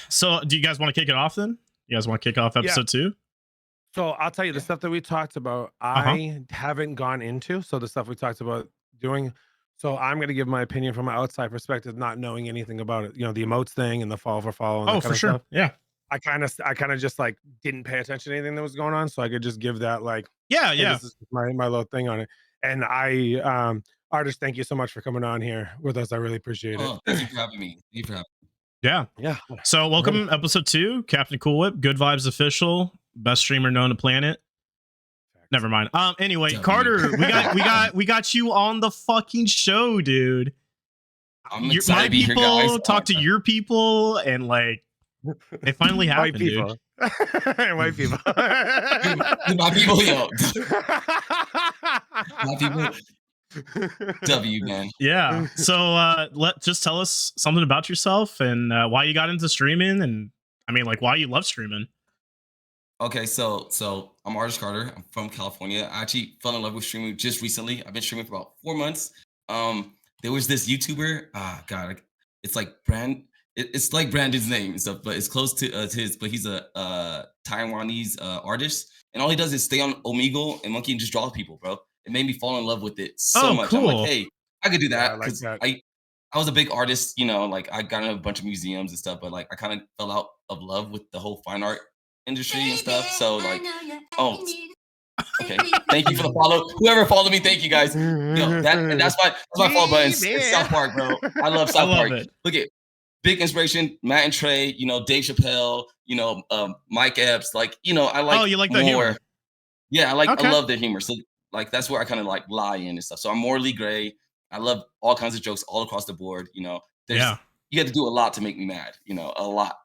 So do you guys want to kick it off then? You guys want to kick off episode 2? So I'll tell you the stuff that we talked about, I haven't gone into. So the stuff we talked about doing. So I'm going to give my opinion from an outside perspective, not knowing anything about it. You know, the emotes thing and the follow for follow and that Oh, kind for of sure. stuff. Yeah. I kind of just like didn't pay attention to anything that was going on. So I could just give that like, Yeah, hey, yeah. this is my little thing on it. And artist, thank you so much for coming on here with us. I really appreciate it. Oh, thank you for having me. Thank you for having me. Yeah. Yeah. So welcome episode 2, KaptainKoolWhip, Good Vibes Official, best streamer known to planet. Never mind. Anyway, W. Carter, we got you on the fucking show, dude. I'm excited My to be here, people guys. talk to your people, and like it finally happened, White people. White people. My people, yo. My people. W, man. Yeah. So just tell us something about yourself and why you got into streaming, and I mean, like, why you love streaming. Okay, so I'm ArtishCarter. I'm from California. I actually fell in love with streaming just recently. I've been streaming for about 4 months. There was this YouTuber. God, it's like it's like Brandon's name and stuff, but it's close to his. But he's a Taiwanese artist, and all he does is stay on Omegle and Monkey and just draw people, bro. It made me fall in love with it so much. Cool. I'm like, hey, I could do that because I like I was a big artist, you know, like I got in a bunch of museums and stuff, but like I kind of fell out of love with the whole fine art industry and stuff. So like, oh, okay. Thank you for the follow. Whoever followed me, thank you guys. Yo, that's my follow button. It's South Park, bro. I love South Park. Look at big inspiration, Matt and Trey, you know, Dave Chappelle, you know, Mike Epps. Like, you know, I like you like more. The humor. Yeah, I love their humor. So like that's where I kind of like lie in and stuff. So I'm morally gray. I love all kinds of jokes all across the board. You know, you have to do a lot to make me mad. You know, a lot.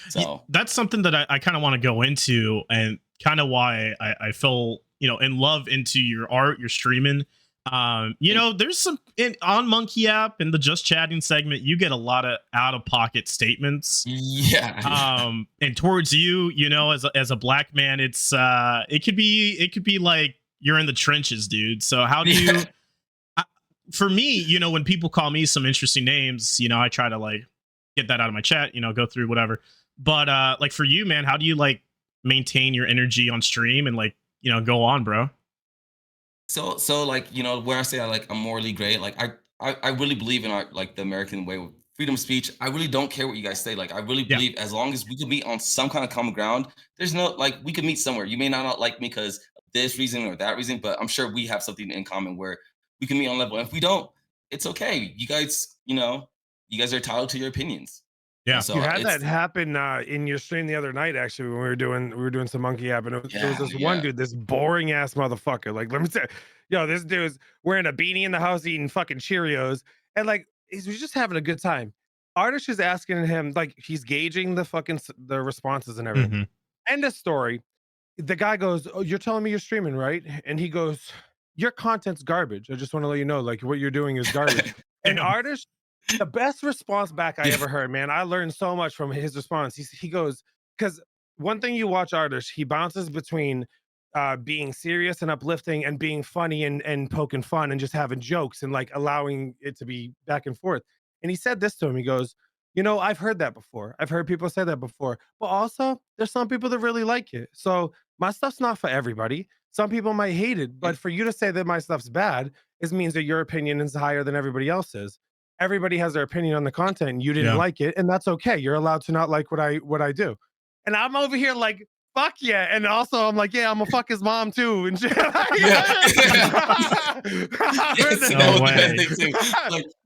So that's something that I kind of want to go into, and kind of why I feel, you know, in love into your art, your streaming. You know, there's some on Monkey app in the Just Chatting segment, you get a lot of out of pocket statements. Yeah. And towards you, you know, as a black man, it's it could be like you're in the trenches, dude. So how do you? For me, you know, when people call me some interesting names, you know, I try to like get that out of my chat, you know, go through whatever. But like for you, man, how do you like maintain your energy on stream and like, you know, go on, bro? So like, you know, where I say I'm morally gray, like I really believe in like the American way with freedom of speech. I really don't care what you guys say. Like I really believe as long as we can meet on some kind of common ground, there's no like we can meet somewhere. You may not like me because of this reason or that reason, but I'm sure we have something in common where we can meet on level. And if we don't, it's okay. You guys, you know, you guys are entitled to your opinions. Yeah. So you had that happen in your stream the other night, actually, when we were doing some Monkey app, and there was this one dude, this boring ass motherfucker. Like, let me say, yo, this dude's wearing a beanie in the house, eating fucking Cheerios, and like he's just having a good time. Artist is asking him, like, he's gauging the responses and everything. End of story. The guy goes, "Oh, you're telling me you're streaming, right?" And he goes, "Your content's garbage. I just want to let you know, like, what you're doing is garbage." And Artist, the best response back I ever heard, man. I learned so much from his response. He goes, because one thing you watch Artist, he bounces between being serious and uplifting and being funny and poking fun and just having jokes and like allowing it to be back and forth. And he said this to him. He goes, "You know, I've heard that before. I've heard people say that before, but also there's some people that really like it. So my stuff's not for everybody. Some people might hate it, but for you to say that my stuff's bad, it means that your opinion is higher than everybody else's. Everybody has their opinion on the content, and you didn't like it, and that's okay. You're allowed to not like what I do." And I'm over here like, fuck yeah. And also I'm like, yeah, I'm gonna fuck his mom too. And shit.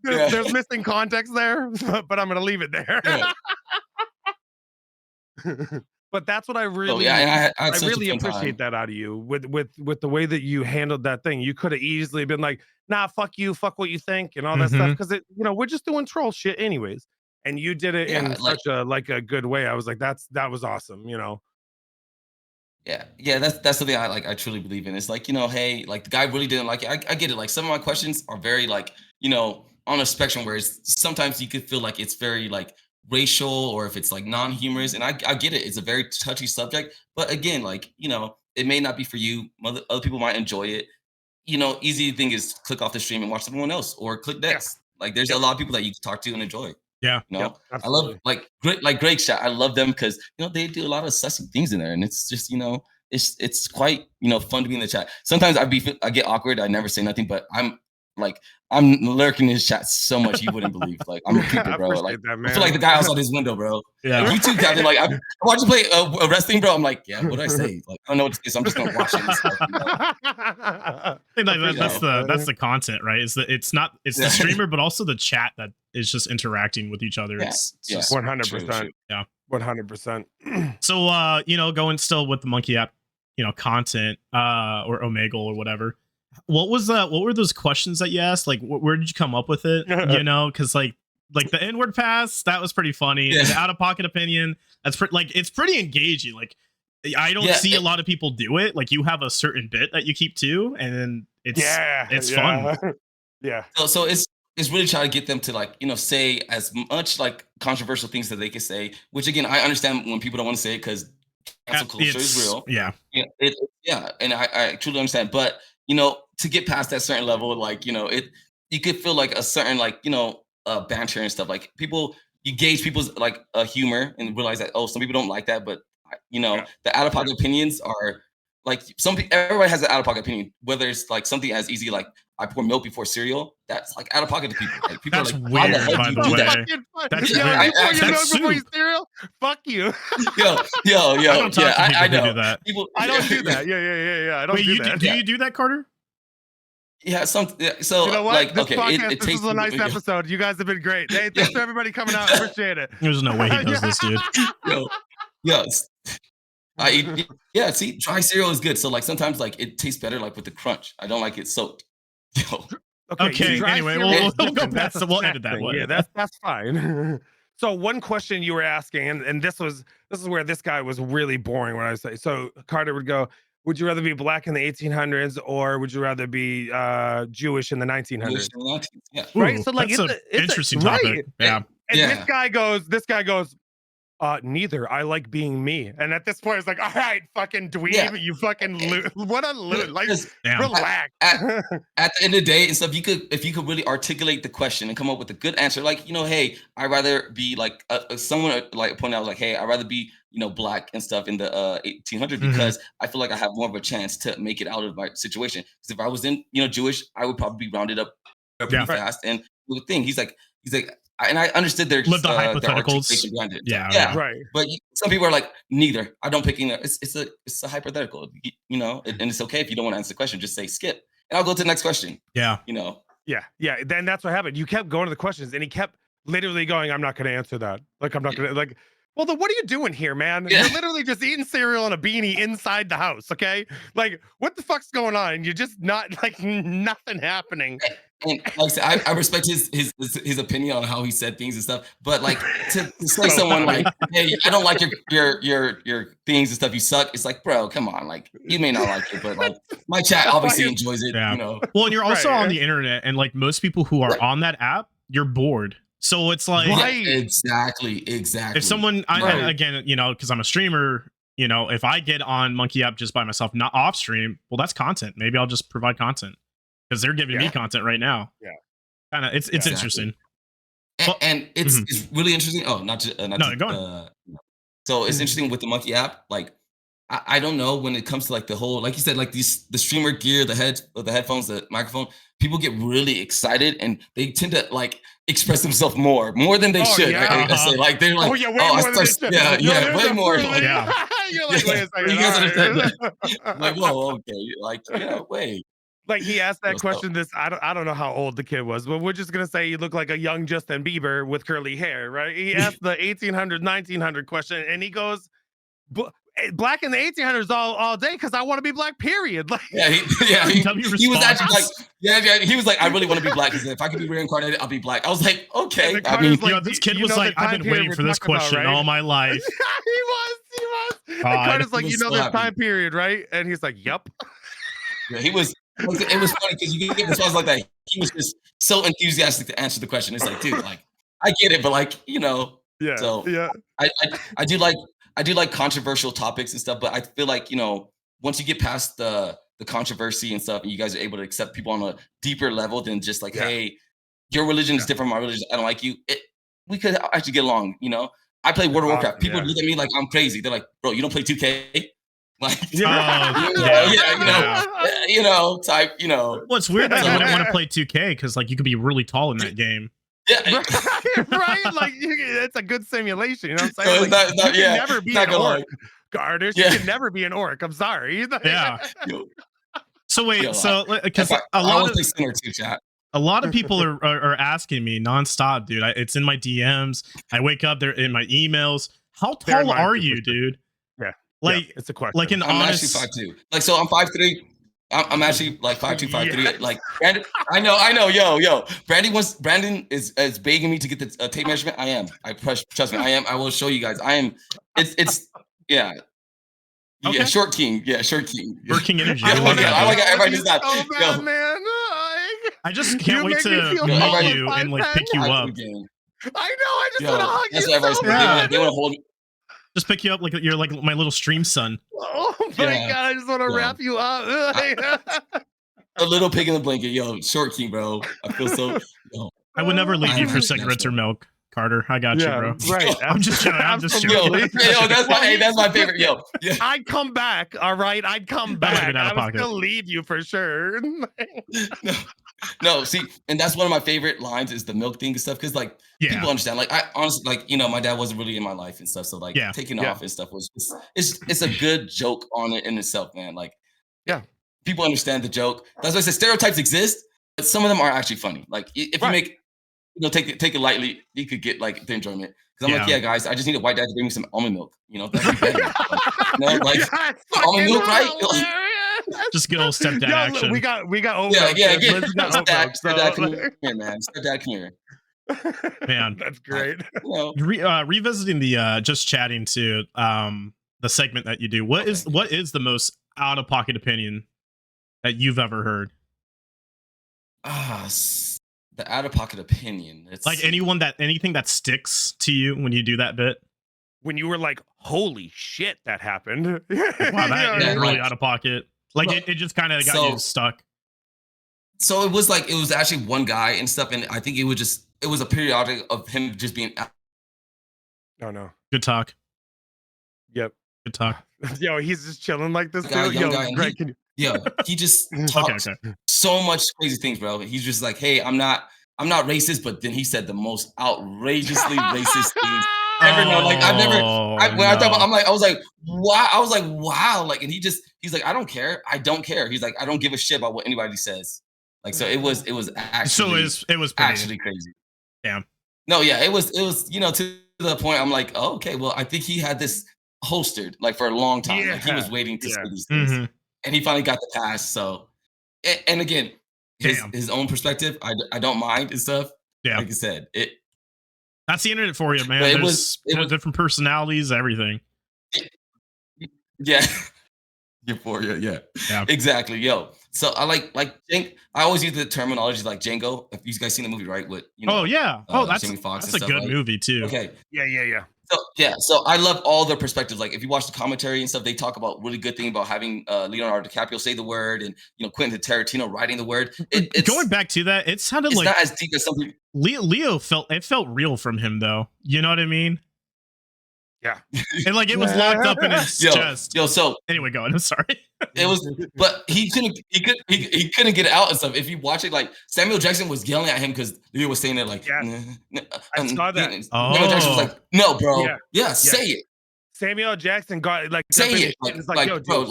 There's missing context there, but I'm gonna leave it there. But that's what I really, I really appreciate that out of you with the way that you handled that thing. You could have easily been like, "Nah, fuck you, fuck what you think," and all that stuff, because it, you know, we're just doing troll shit anyways. And you did it in such a good way. I was like, that was awesome, you know. Yeah, that's the thing I truly believe in. It's like, you know, hey, like the guy really didn't like it. I get it. Like some of my questions are very like, you know, on a spectrum where it's sometimes you could feel like it's very like racial or if it's like non-humorous. And I get it. It's a very touchy subject. But again, like, you know, it may not be for you. Other people might enjoy it. You know, easy thing is click off the stream and watch someone else or click next. Like there's a lot of people that you can talk to and enjoy. Yeah. You know, Yep, I love like Greg Shot. I love them because they do a lot of sussy things in there, and it's just it's quite fun to be in the chat. Sometimes I get awkward. I never say nothing, but I'm lurking in his chat so much you wouldn't believe. Like I'm a keeper, bro. Like that, I feel like the guy outside his window, bro. Yeah. Like, you too, Captain. Like I watch you play a wrestling, bro. I'm like, yeah, what do I say? Like I don't know what to say, so I'm just gonna watch it. And stuff, I think that's the content, right? Is that it's the streamer, but also the chat that is just interacting with each other. It's just 100%. Yeah, 100%. So going still with the monkey app, content, or Omegle or whatever. What were those questions that you asked? Like, where did you come up with it? Because like the inward pass, that was pretty funny. Yeah. And the out of pocket opinion, that's it's pretty engaging. Like, I don't see a lot of people do it. Like, you have a certain bit that you keep to, and then it's fun. Yeah. So it's really trying to get them to say as much like controversial things that they can say. Which again, I understand when people don't want to say it because cancel culture is real. Yeah. And I truly understand. But to get past that certain level, you could feel like a certain banter and stuff. Like you gauge people's humor and realize that some people don't like that, but the out of pocket opinions are like everybody has an out of pocket opinion. Whether it's like something as easy like I pour milk before cereal, that's like out of pocket to people. Like people that's are like, weird, how the by hell the do you do way. that? That's yo, weird. you pour your milk before soup. your cereal? Fuck you. Yo, I don't talk to people I who know. do that. I don't do that. Yeah. I don't do that. Do you do that, Carter? Yeah, so you know what? This podcast, it this takes is a nice episode. You guys have been great. Hey, thanks for everybody coming out. Appreciate it. There's no way he does this, dude. I eat. Yeah, see, dry cereal is good. So like sometimes it tastes better with the crunch. I don't like it soaked. Yo. Okay. Anyway, we'll go past. We'll edit that one. Yeah, that's fine. So one question you were asking, and this is where this guy was really boring when I say. So Carter would go, would you rather be black in the 1800s or would you rather be Jewish in the 1900s? Yeah. Right. So that's an interesting topic. Right. Yeah. And this guy goes, neither. I like being me. And at this point, it's like, all right, fucking dweeb, you fucking what a like, relax. At the end of the day and stuff, if you could really articulate the question and come up with a good answer, hey, I'd rather be like someone pointed out hey, I'd rather be black and stuff in the 1800s because I feel like I have more of a chance to make it out of my situation. Because if I was in Jewish, I would probably be rounded up pretty fast. And the thing, he's like. And I understood their hypotheticals. Yeah, right. But some people are like, neither. I don't pick either. It's a hypothetical, and it's okay if you don't want to answer the question. Just say skip, and I'll go to the next question. Yeah, Yeah. Then that's what happened. You kept going to the questions, and he kept literally going, "I'm not going to answer that. Like, I'm not going to Well, then what are you doing here, man? Yeah. You're literally just eating cereal and a beanie inside the house, okay? Like, what the fuck's going on? You're just not nothing happening. And like I said, I respect his opinion on how he said things and stuff. But to say someone hey, I don't like your things and stuff. You suck. It's like, bro, come on. You may not like it, but my chat obviously enjoys it. Yeah. Well, and you're also on the internet, and most people who are on that app, you're bored. So it's like exactly. If someone again, because I'm a streamer, if I get on Monkey App just by myself, not off stream, well, that's content. Maybe I'll just provide content because they're giving me content right now. Yeah, kind of. It's interesting, and it's really interesting. Oh, go on. So it's interesting with the Monkey App. I don't know when it comes to the whole, like you said, the streamer gear, the headphones, the microphone. People get really excited and they tend to express themselves more than they should. Yeah. I say they're like, way more. You're like, wait a second. You guys understand that? Whoa, okay, wait. He asked that question. I don't know how old the kid was, but we're just gonna say he looked like a young Justin Bieber with curly hair, right? He asked the 1800, 1900 question, and he goes, black in the 1800s all day because I want to be black, period. He was actually he was like, I really want to be black because if I could be reincarnated, I'll be black. I was like, okay. I mean, this kid was like, I've been waiting for this question all my life. He was. And Carter's like, this time period, right? And he's like, yep. Yeah, he was. It was funny because you get responses like that. He was just so enthusiastic to answer the question. It's like, dude, I get it, but yeah. So yeah, I do like controversial topics and stuff, but I feel like once you get past the controversy and stuff, and you guys are able to accept people on a deeper level than just hey, your religion is different from my religion. I don't like you. we could actually get along. I play World of Warcraft. People Yeah. look at me like I'm crazy. They're like, bro, you don't play 2K? Like, type. Well, it's weird that you wouldn't want to play 2K because like you could be really tall in that game. Yeah, right. Like it's a good simulation. You know what I'm saying? No, Like, you can never be an orc. Artist, Yeah. you can never be an orc. I'm sorry. Yeah. So wait, because a lot of people are asking me nonstop, dude. It's in my DMs. I wake up, they're in my emails. How tall are you, dude? Yeah. Like it's a question. Like an I'm honest. actually 5'2". Like, so I'm 5'3". I'm actually like 5'2", 5'3". Like, Brandon, I know, yo. Brandon is begging me to get the tape measurement. I am. Trust me, I am. I will show you guys. I am. It's yeah. Okay. Yeah, short king. Yeah, short king. Short king energy. I like it. Everybody just not. So bad, man. I just can't wait to meet you and like pick you up. I know. I just want to hug you. That's what everybody's bad. They want to hold me. Just pick you up like you're like my little stream son. Oh my god! I just want to wrap you up. A little pig in the blanket, yo. Short king, bro. I feel so. Yo. I would never leave you for cigarettes or milk, Carter. I got you, bro. Right. I'm just joking. I'm just joking. Yo, that's my favorite. Yo, yeah. I'd come back. All right, I'd come back. I would still leave you for sure. No, see, and that's one of my favorite lines is the milk thing and stuff, because like people understand. Like, I honestly, like, my dad wasn't really in my life and stuff, so like taking off and stuff was just, it's a good joke on it in itself, man. Like, people understand the joke. That's why I said stereotypes exist, but some of them are actually funny. Like, if you make take it lightly, you could get like the enjoyment. Because I'm like, yeah, guys, I just need a white dad to bring me some almond milk. That'd be better. Almond milk, right? Just good old stepdad action. We got yeah. Stepdad, come here, man. Stepdad, come here. Man, that's great. Revisiting the just chatting to the segment that you do. What is the most out of pocket opinion that you've ever heard? The out of pocket opinion. It's like anything that sticks to you when you do that bit. When you were like, "Holy shit, that happened!" Wow, that is really out of pocket. Like it just kind of got you stuck. So it was actually one guy and stuff, and I think it was a periodic of him just being. Oh no. Good talk. Yep. Good talk. Yo, he's just chilling like this. He just talks so much crazy things, bro. He's just like, hey, I'm not racist, but then he said the most outrageously racist things ever known. Like, I've never. I was like, wow. Like, and he's like, I don't care. He's like, I don't give a shit about what anybody says. Like, so it was actually. So it was actually crazy. Damn. No, yeah, it was to the point. I'm like, oh, okay, well, I think he had this holstered like for a long time. Like, he was waiting to say these things, and he finally got the pass. So, and again, his own perspective, I don't mind and stuff. Yeah, like I said, that's the internet for you, man. It was different personalities, everything. Yeah. Euphoria, yeah, exactly, yo. So I like I always use the terminology like Django. If you guys seen the movie, right? With that's Jamie Foxx that's a good movie too. Okay, yeah. So I love all the perspectives. Like, if you watch the commentary and stuff, they talk about really good thing about having Leonardo DiCaprio say the word, and Quentin Tarantino writing the word. It's going back to that. It sounded it's like not as deep as some people. Leo felt real from him though. You know what I mean? Yeah. And like it was locked up in his chest. So anyway, go on. I'm sorry. It was, but he couldn't get it out and stuff. If you watch it, like Samuel Jackson was yelling at him because Leo was saying it like, I saw that. Samuel Jackson was like, no, bro. Yeah, say it. Samuel Jackson got like, say it. Like, yo, bro,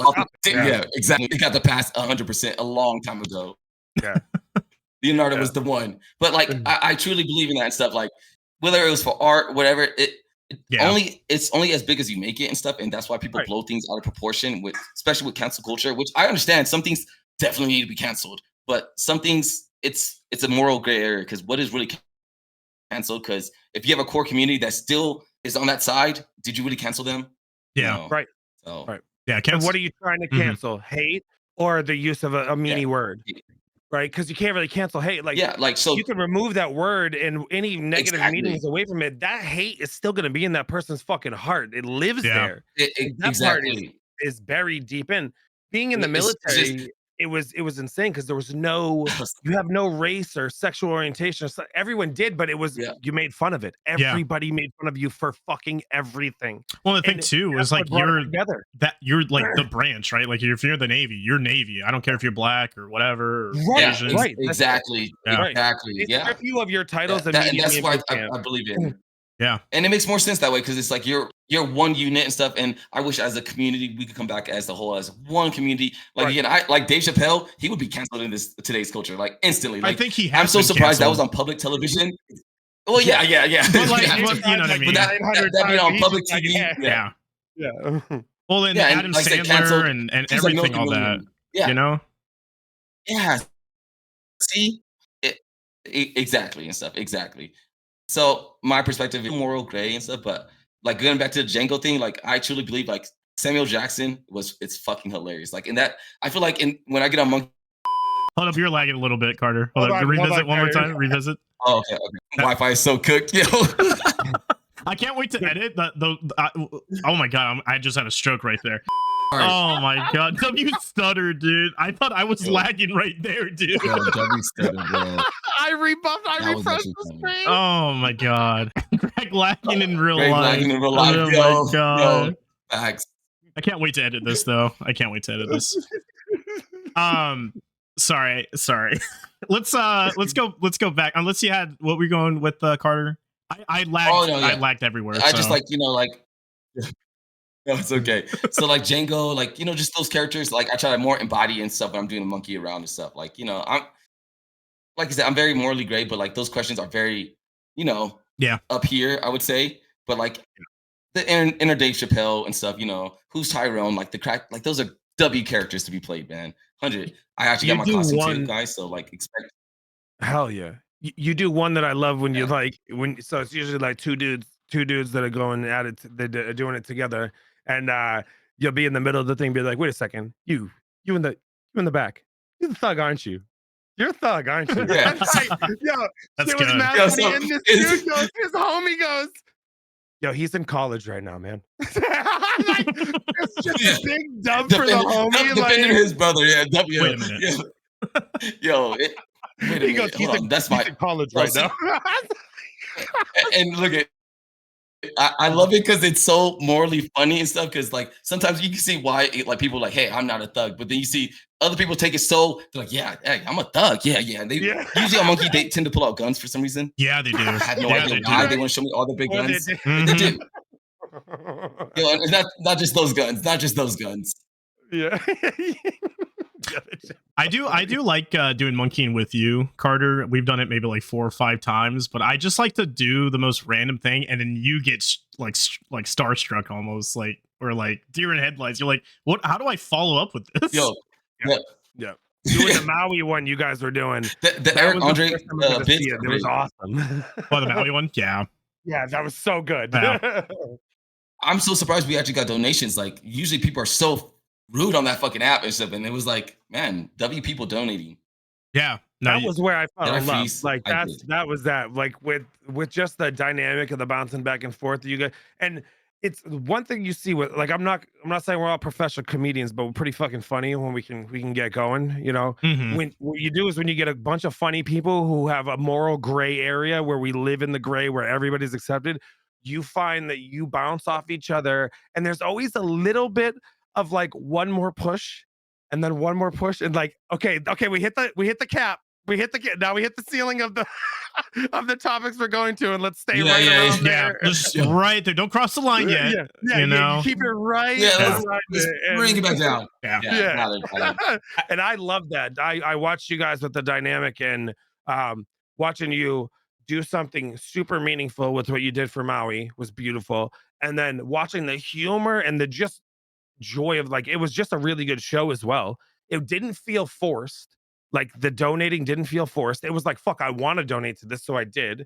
yeah, exactly. He got the pass 100% a long time ago. Yeah. Leonardo was the one. But like, I truly believe in that and stuff. Like, whether it was for art, whatever, it's only as big as you make it and stuff, and that's why people blow things out of proportion, especially with cancel culture. Which I understand, some things definitely need to be canceled, but some things it's a moral gray area, because what is really canceled? Because if you have a core community that still is on that side, did you really cancel them? Yeah, right. So yeah, and what are you trying to cancel? Hate or the use of a meanie word? Right, because you can't really cancel hate. Like, so you can remove that word and any negative meanings away from it. That hate is still going to be in that person's fucking heart. It lives there. That part is buried deep in. Being in the military, it was insane because there was no, you have no race or sexual orientation. So everyone did, but it was, Yeah. you made fun of it. Yeah. Everybody made fun of you for fucking everything. Well, the thing And too that's is like what brought it you're together. you're like the branch, right? Like if you're the Navy, you're Navy. I don't care if you're black or whatever. Or Right, Asian. right. Exactly. Yeah. Exactly. They Yeah. strip you of your titles And immediately. that's in why boot I camp. believe in. Yeah. And it makes more sense that way because it's like you're one unit and stuff. And I wish as a community we could come back as the whole as one community. Like Right. again, I like Dave Chappelle. He would be canceled in this today's culture, like instantly. Like I think he has. I'm so been surprised that canceled. was on public television. Well, yeah. But like, Yeah. but, you know what I mean? But that being on public TV, Yeah. Yeah. Well, and Yeah, and Adam like I said, Sandler canceled. and He's like everything, all that. multi-million. Yeah. You know? Yeah. See? Exactly and stuff. Exactly. So my perspective is moral gray and stuff, but like going back to the Django thing, like I truly believe like Samuel Jackson it's fucking hilarious. Like in that, I feel like when I get on Monkey. Hold up, you're lagging a little bit, Carter. Hold up, on, revisit one more Carter. time. Revisit. Oh, okay. Wi-Fi is so cooked, yo. I can't wait to edit oh my god, I just had a stroke right there. Right. Oh my god, W stuttered, dude. I thought I was lagging right there, dude. Yo, W stuttered, bro. I refreshed the funny. screen. Oh my god, Greg lagging in real Greg life. lagging in real life, Oh yo, my god. yo. Facts. I can't wait to edit this though. I can't wait to edit this. Sorry. let's go back. Unless you had what we're going with Carter. I lagged. Oh, no, yeah. I lagged everywhere. I so. just like no, it's okay. So like Django, like just those characters. Like I try to more embody and stuff when I'm doing the monkey around and stuff. Like I'm like I said, I'm very morally gray, but like those questions are very up here, I would say. But like the inner Dave Chappelle and stuff, who's Tyrone, like the crack, like those are W characters to be played, man. 100. I actually got my costume too, guys. So like expect. Hell yeah. You do one that I love when you like so it's usually like two dudes that are going at it, they're doing it together, and you'll be in the middle of the thing, be like, wait a second, you in the back, you're the thug, aren't you? You're a thug, aren't you? Yeah. Yo, That's it was good. mad Yo, funny, so and this it's- dude goes, his homie goes, yo, he's in college right now, man. Like, it's just a big dub for the homie. Defending Like, his brother, yeah. W. Wait a minute. Yeah. Yo, wait a he minute. goes, Hold on. That's he's my in college Yo, right see- now. and look at. I love it because it's so morally funny and stuff. Because like sometimes you can see why like people are like, hey, I'm not a thug, but then you see other people take it so they're like, yeah, hey, I'm a thug, yeah. And they usually on Monkey they tend to pull out guns for some reason. Yeah, they do. I have no Yeah, idea they why do. they want to show me all the big Well, guns. they Mhm. They do. Yo, and not just those guns, not just those guns. Yeah. I do like doing monkeying with you, Carter. We've done it maybe like 4 or 5 times, but I just like to do the most random thing, and then you get like starstruck almost, like, or like deer in headlights. You're like, what? How do I follow up with this? Yo, Yeah. Doing the Maui one you guys were doing. the that Eric was the Andre first time I got to bits see it. are It was great. awesome. Oh, the Maui one, yeah. Yeah, that was so good. Yeah. I'm so surprised we actually got donations. Like usually people are so rude on that fucking app and stuff, and it was like, man, W people donating. Yeah. No, That was where I fell Did I in love. freeze? Like I that was that. Like with just the dynamic of the bouncing back and forth that you get. And it's one thing you see with, like, I'm not saying we're all professional comedians, but we're pretty fucking funny when we can get going. Mhm. When what you do is when you get a bunch of funny people who have a moral gray area where we live in the gray where everybody's accepted, you find that you bounce off each other, and there's always a little bit of like one more push and then one more push, and like, okay, we hit the cap. Now we hit the ceiling of the of the topics we're going to, and let's stay around Yeah, there. just right there. Don't cross the line yet. You know? keep it right. Yeah, right let's there, bring it back down. Yeah. Yeah. Got it. And I love that. I watched you guys with the dynamic, and watching you do something super meaningful with what you did for Maui was beautiful. And then watching the humor and the just joy of, like, it was just a really good show as well. It didn't feel forced. Like, the donating didn't feel forced. It was like, fuck, I want to donate to this, so I did.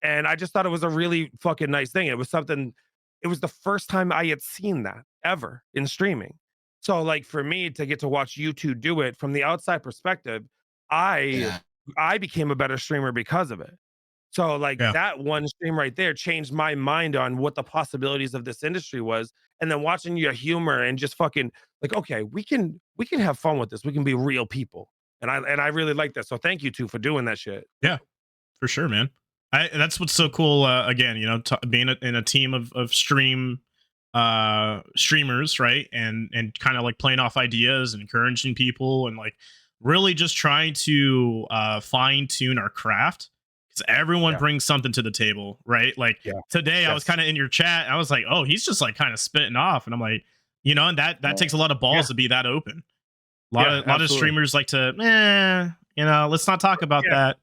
And I just thought it was a really fucking nice thing. It was the first time I had seen that ever in streaming. So, like, for me to get to watch you two do it from the outside perspective, I became a better streamer because of it. So like Yeah. that one stream right there changed my mind on what the possibilities of this industry was. And then watching your humor and just fucking like, okay, we can have fun with this. We can be real people. And I really like that. So thank you two for doing that shit. Yeah, for sure, man. That's what's so cool. Again, being in a team of streamers, right? And kind of like playing off ideas and encouraging people and like really just trying to fine tune our craft because everyone brings something to the table, right? Like today I was kind of in your chat and I was like, oh, he's just like kind of spitting off, and I'm like, and that takes a lot of balls to be that open. A lot of streamers like to let's not talk about that.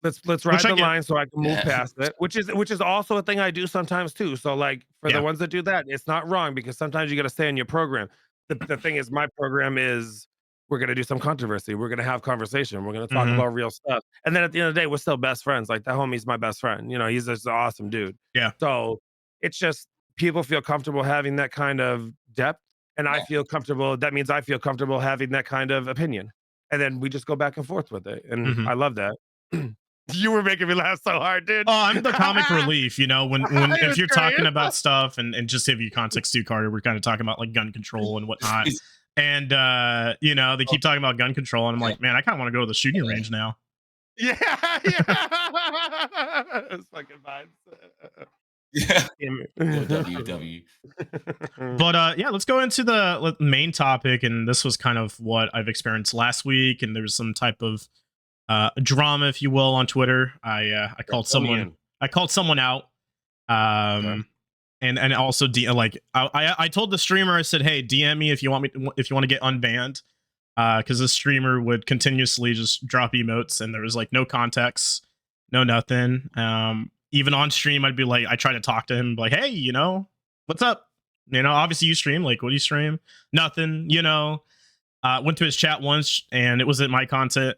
Let's ride the line so I can move past it, which is also a thing I do sometimes too. So like for the ones that do that, it's not wrong because sometimes you got to stay in your program. The thing is, my program is we're gonna do some controversy. We're gonna have conversation. We're gonna talk about real stuff. And then at the end of the day, we're still best friends. Like that homie's my best friend. He's just an awesome dude. Yeah. So it's just people feel comfortable having that kind of depth, and I feel comfortable. That means I feel comfortable having that kind of opinion, and then we just go back and forth with it. And I love that. You were making me laugh so hard, dude. Oh, I'm the comic relief, when if you're talking about stuff and just to give you context too, Carter, we're kind of talking about like gun control and whatnot. And they keep talking about gun control, and I'm like, man, I kind of want to go to the shooting range now. Yeah. It's fucking vibes. Yeah. WW. But let's go into the main topic, and this was kind of what I've experienced last week, and there's some type of drama, if you will, on Twitter. I called someone out, and also I told the streamer, I said, hey, DM me if you want to get unbanned, because the streamer would continuously just drop emotes, and there was like no context, no nothing. Even on stream, I'd be like, I try to talk to him, like, hey, what's up? Obviously you stream, like, what do you stream? Nothing. Went to his chat once, and it wasn't my content.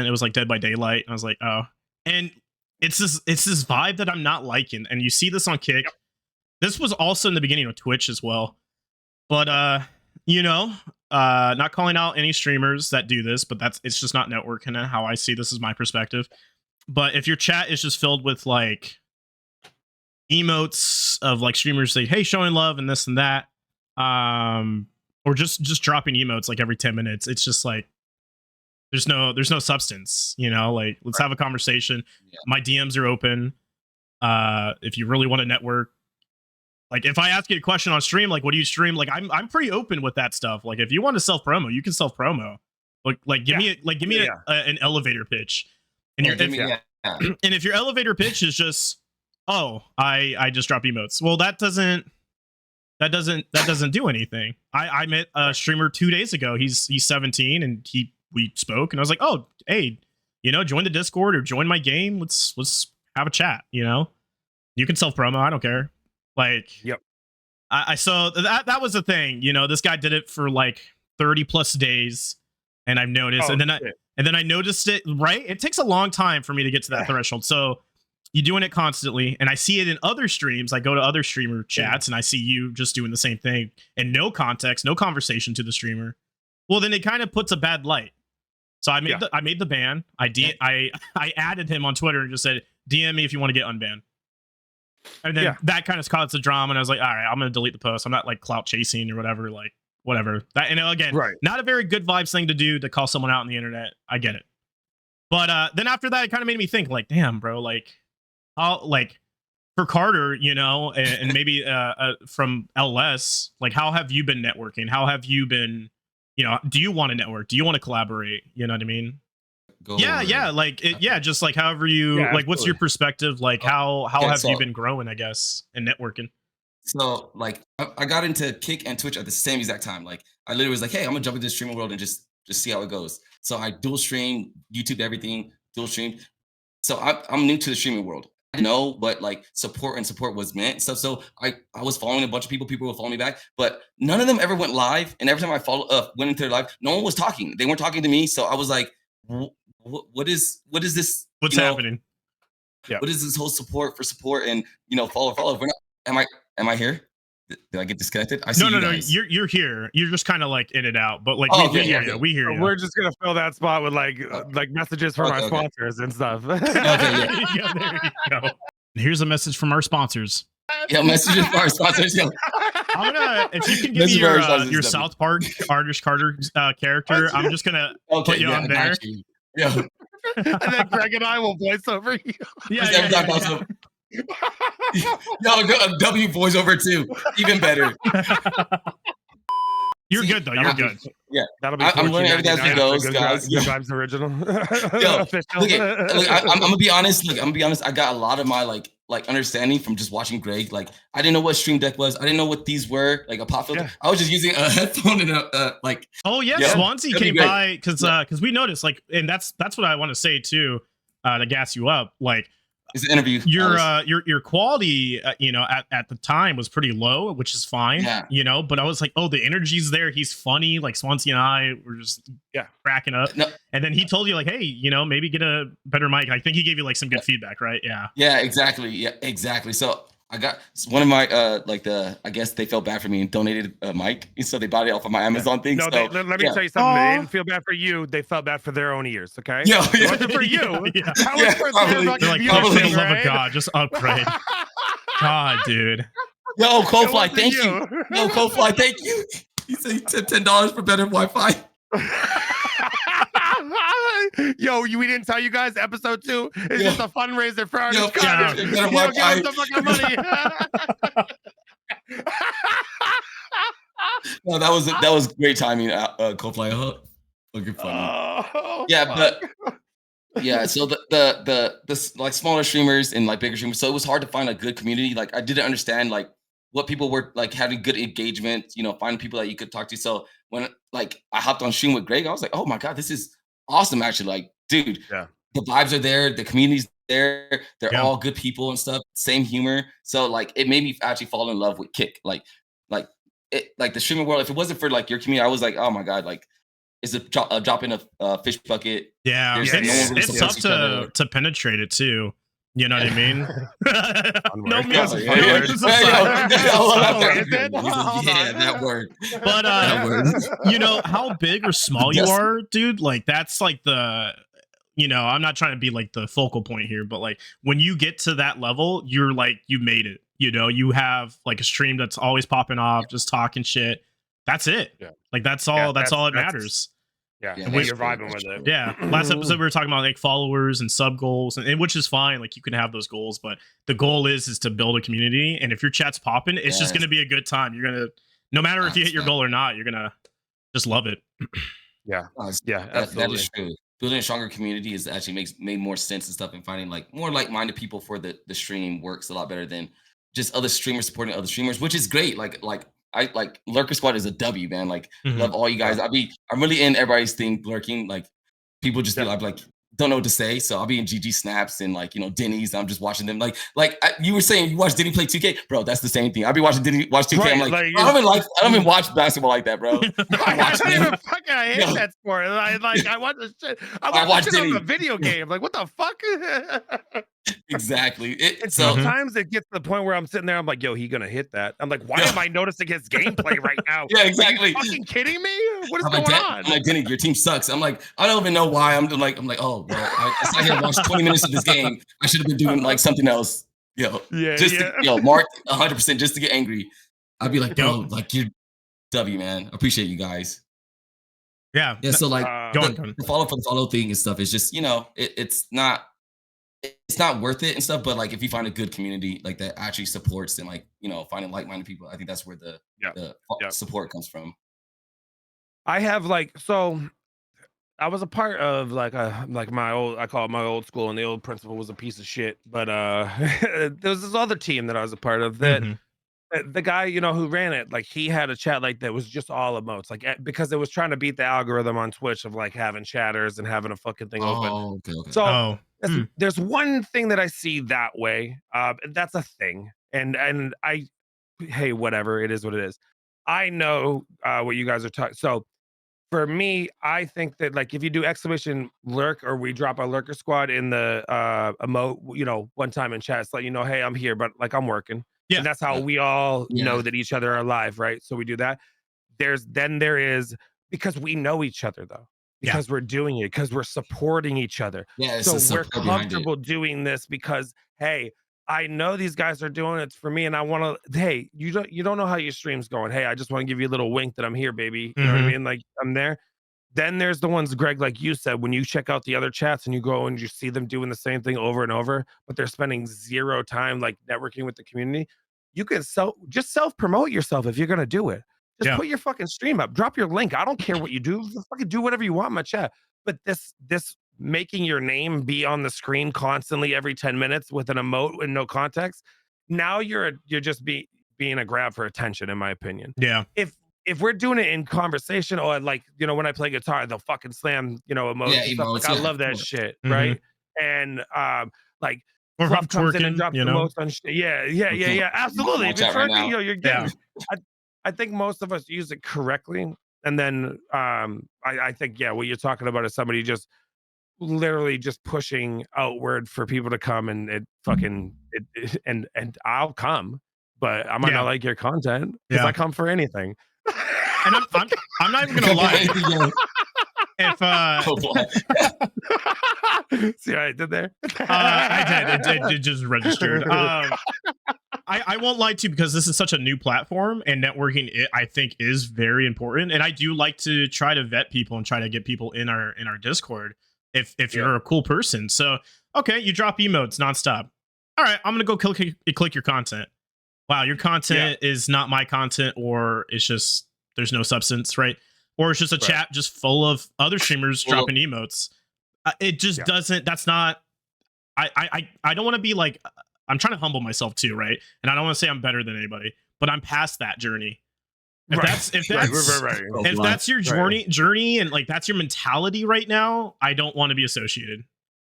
It was like Dead by Daylight, and I was like, oh. And it's this vibe that I'm not liking, and you see this on Kick. This was also in the beginning of Twitch as well, but not calling out any streamers that do this, but it's just not networking and how I see this is my perspective. But if your chat is just filled with like emotes of like streamers say, hey, showing love and this and that, or just dropping emotes like every 10 minutes, it's just like there's no substance, like let's have a conversation. My DMs are open. If you really want to network, like if I ask you a question on stream, like what do you stream? Like I'm pretty open with that stuff. Like if you want to self promo, you can self promo. Like give me an elevator pitch. And and if your elevator pitch is just, oh, I just drop emotes, well, that doesn't do anything. I met a streamer 2 days ago. He's 17, and we spoke, and I was like, oh, hey, join the Discord or join my game. Let's have a chat. You can self promo. I don't care. Like, I saw that was the thing. This guy did it for like 30 plus days, and I've noticed, and then I noticed it. Right, it takes a long time for me to get to that threshold. So you're doing it constantly, and I see it in other streams. I go to other streamer chats, and I see you just doing the same thing, and no context, no conversation to the streamer. Well, then it kind of puts a bad light. So I made the ban. I added him on Twitter and just said, DM me if you want to get unbanned. And then that kind of caused the drama, and I was like, all right, I'm gonna delete the post. I'm not like clout chasing or whatever. Like whatever. That, again, not a very good vibes thing to do, to call someone out on the internet. I get it. But then after that, it kind of made me think, like, damn, bro, like, how, like, for Carter, and maybe from LS, like, how have you been networking? How have you been? Do you want to network? Do you want to collaborate? You know what I mean? Just like however you like. What's your perspective? Like, how have you been growing? I guess, and networking. So like I got into Kick and Twitch at the same exact time. Like I literally was like, hey, I'm gonna jump into the streaming world and just see how it goes. So I dual stream, YouTube, everything, dual stream. So I'm new to the streaming world. I know, but like support was meant. So I was following a bunch of people would follow me back, but none of them ever went live. And every time I went into their live, no one was talking. They weren't talking to me. So I was like, what is this? What's happening? What is this whole support and follow? We're not, am I here? Did I get disconnected? I see No, you no, no. guys. You're here. You're just kind of like in and out, but like Oh, we okay, hear okay. you. We hear you. We're just gonna fill that spot with like messages from our Okay. sponsors and stuff. Okay, yeah. Yeah, there you go. Here's a message from our sponsors. Yeah, messages for our sponsors. Yo. I'm gonna, if you can give me Message for our your sponsors, South Park ArtishCarter character, I'm just gonna Okay, put you yeah, on I there. got you. Yeah. And then Greg and I will voice over you. Yeah. Yo, a W voiceover too. Even better. You're See, good though. You're good. Yeah, That'll be I'm learning everything as it $14.99 goes, for guys. Good Vibes original. Yo, Official. look, I'm gonna be honest. Look, I'm gonna be honest. I got a lot of my like understanding from just watching Greg. Like, I didn't know what Stream Deck was. I didn't know what these were. Like a pop filter. Yeah. I was just using a headphone and a like. Oh yeah, Yeah, Swansea that'd be came great. by because we noticed like, and that's what I want to say too, to gas you up. Like, It's an interview. your quality, at the time was pretty low, which is fine. Yeah. But I was like, oh, the energy's there. He's funny. Like Swansea and I were just cracking up. No. And then he told you like, hey, maybe get a better mic. I think he gave you like some good feedback, right? Yeah. Yeah, exactly. Yeah, exactly. So I got one of my I guess they felt bad for me and donated a mic, so they bought it off of my Amazon thing. No, so, let me tell you something. They didn't feel bad for you. They felt bad for their own ears. Okay. Yeah, It wasn't for you. Yeah. That was for probably. their They're like, fucking oh, for the viewers, love right? of God, just upgrade. God, dude. Yo, It Coldfly, wasn't thank you. Yo, Coldfly, thank you. He said he tipped $10 for better Wi-Fi. Yo, we didn't tell you guys. Episode 2 is just a fundraiser for our Yo, Carter. better Give Wi-Fi. us the fucking money. No, that was great timing, Coldfly. Looking funny. Oh, Yeah, fuck. but yeah, so the like smaller streamers and like bigger streamers, so it was hard to find a good community. Like I didn't understand like what people were like having good engagement, finding people that you could talk to. So when like I hopped on stream with Greg, I was like, oh my God, this is awesome. Actually, like, dude, Yeah. the vibes are there, the community's there, they're Yeah. all good people and stuff, same humor. So like it made me actually fall in love with Kick. Like the streaming world, if it wasn't for like your community, I was like, oh my God, like it's a drop in a fish bucket. Yeah, There's no one it's, really it's supports tough each other. to penetrate it too. You know what I mean? No Onward. meals. Yeah, yeah, yeah. Is it? Yeah, that word. But That word. how big or small you Yes. are, dude, like that's like the I'm not trying to be like the focal point here, but like when you get to that level, you're like you made it. You have like a stream that's always popping off, just talking shit. That's it. Yeah. Like that's all that matters. Yeah, Yeah, and that's you're true, vibing that's with it. Yeah. Last episode we were talking about like followers and sub goals, and which is fine. Like you can have those goals, but the goal is to build a community. And if your chat's popping, it's just Yes. gonna be a good time. You're gonna, no matter if you hit your goal or not, you're gonna just love it. Yeah, That absolutely. is true. Building a stronger community is actually made more sense and stuff, and finding like more like-minded people for the stream works a lot better than just other streamers supporting other streamers, which is great. Like I like Lurker Squad is a W, man. Like love all you guys. I'm really in everybody's thing lurking. Like people just be like don't know what to say. So I'll be in GG snaps and like Denny's. I'm just watching them. Like you were saying, you watch Denny play 2K, bro. That's the same thing. I'll be watching Denny watch 2K. Right, I'm like, like, I don't even watch basketball like that, bro. I don't even fucking hate Yo. that sport. I watch the shit. I I watch watch it on Denny. a video game. Like what the fuck? Exactly. And So sometimes it gets to the point where I'm sitting there. I'm like, yo, he gonna hit that. I'm like, why am I noticing his gameplay right now? yeah, Are exactly. you fucking kidding me? What is I'm going like, on? I'm like, Denny, your team sucks. I'm like, I don't even know why. I'm like, oh, well, I sat here and watched 20 minutes of this game. I should have been doing like something else. Mark 100% just to get angry. I'd be like, bro, like you're W, man. I appreciate you guys. Yeah. Yeah. So like Go on. the follow thing and stuff is just, it's not worth it and stuff. But like if you find a good community like that actually supports and like, finding like-minded people, I think that's where the support comes from. I have I was a part of I call it my old school, and the old principal was a piece of shit. But there was this other team that I was a part of that the guy who ran it, like he had a chat like that was just all emotes, like because it was trying to beat the algorithm on Twitch of like having chatters and having a fucking thing open. Okay. So there's one thing that I see that way. That's a thing, and hey, whatever, it is what it is. I know what you guys are talking. So for me, I think that like if you do exclamation lurk, or we drop a Lurker Squad in the emote, one time in chat, it's like hey, I'm here, but like I'm working. Yeah. And that's how we all know that each other are alive, right? So we do that. There is, because we know each other though, because we're doing it, because we're supporting each other. Yeah, So we're comfortable doing this because, hey, I know these guys are doing it for me, and I want to. Hey, you don't know how your stream's going. Hey, I just want to give you a little wink that I'm here, baby. You know what I mean? Like, I'm there. Then there's the ones, Greg, like you said, when you check out the other chats and you go and you see them doing the same thing over and over, but they're spending zero time like networking with the community. You can just self promote yourself if you're gonna do it. Just put your fucking stream up, drop your link. I don't care what you do. Fucking do whatever you want in my chat. But this making your name be on the screen constantly every 10 minutes with an emote and no context, now you're just being a grab for attention, in my opinion. Yeah. If we're doing it in conversation, or like, when I play guitar, they'll fucking slam, emotes. Yeah, and stuff. emotes, Like, I love that shit, right? And like, or Fluff comes in and twerking, drops emotes on shit. Yeah, absolutely. If you're twerking, you're getting. I think most of us use it correctly, and then I think what you're talking about is somebody just literally just pushing outward for people to come, and it fucking and I'll come, but I might not like your content because I come for anything. And I'm not even gonna lie. If see what I did there? I did. It just registered. I won't lie to you, because this is such a new platform, and networking, I think, is very important. And I do like to try to vet people and try to get people in our Discord if you're a cool person. So okay, you drop emotes nonstop. All right, I'm gonna go click your content. Wow, your content is not my content, or it's just there's no substance, right? Or it's just a chat just full of other streamers dropping emotes. It just doesn't. That's not. I don't want to be like. I'm trying to humble myself too, right? And I don't want to say I'm better than anybody, but I'm past that journey. If that's your journey, and like that's your mentality right now, I don't want to be associated.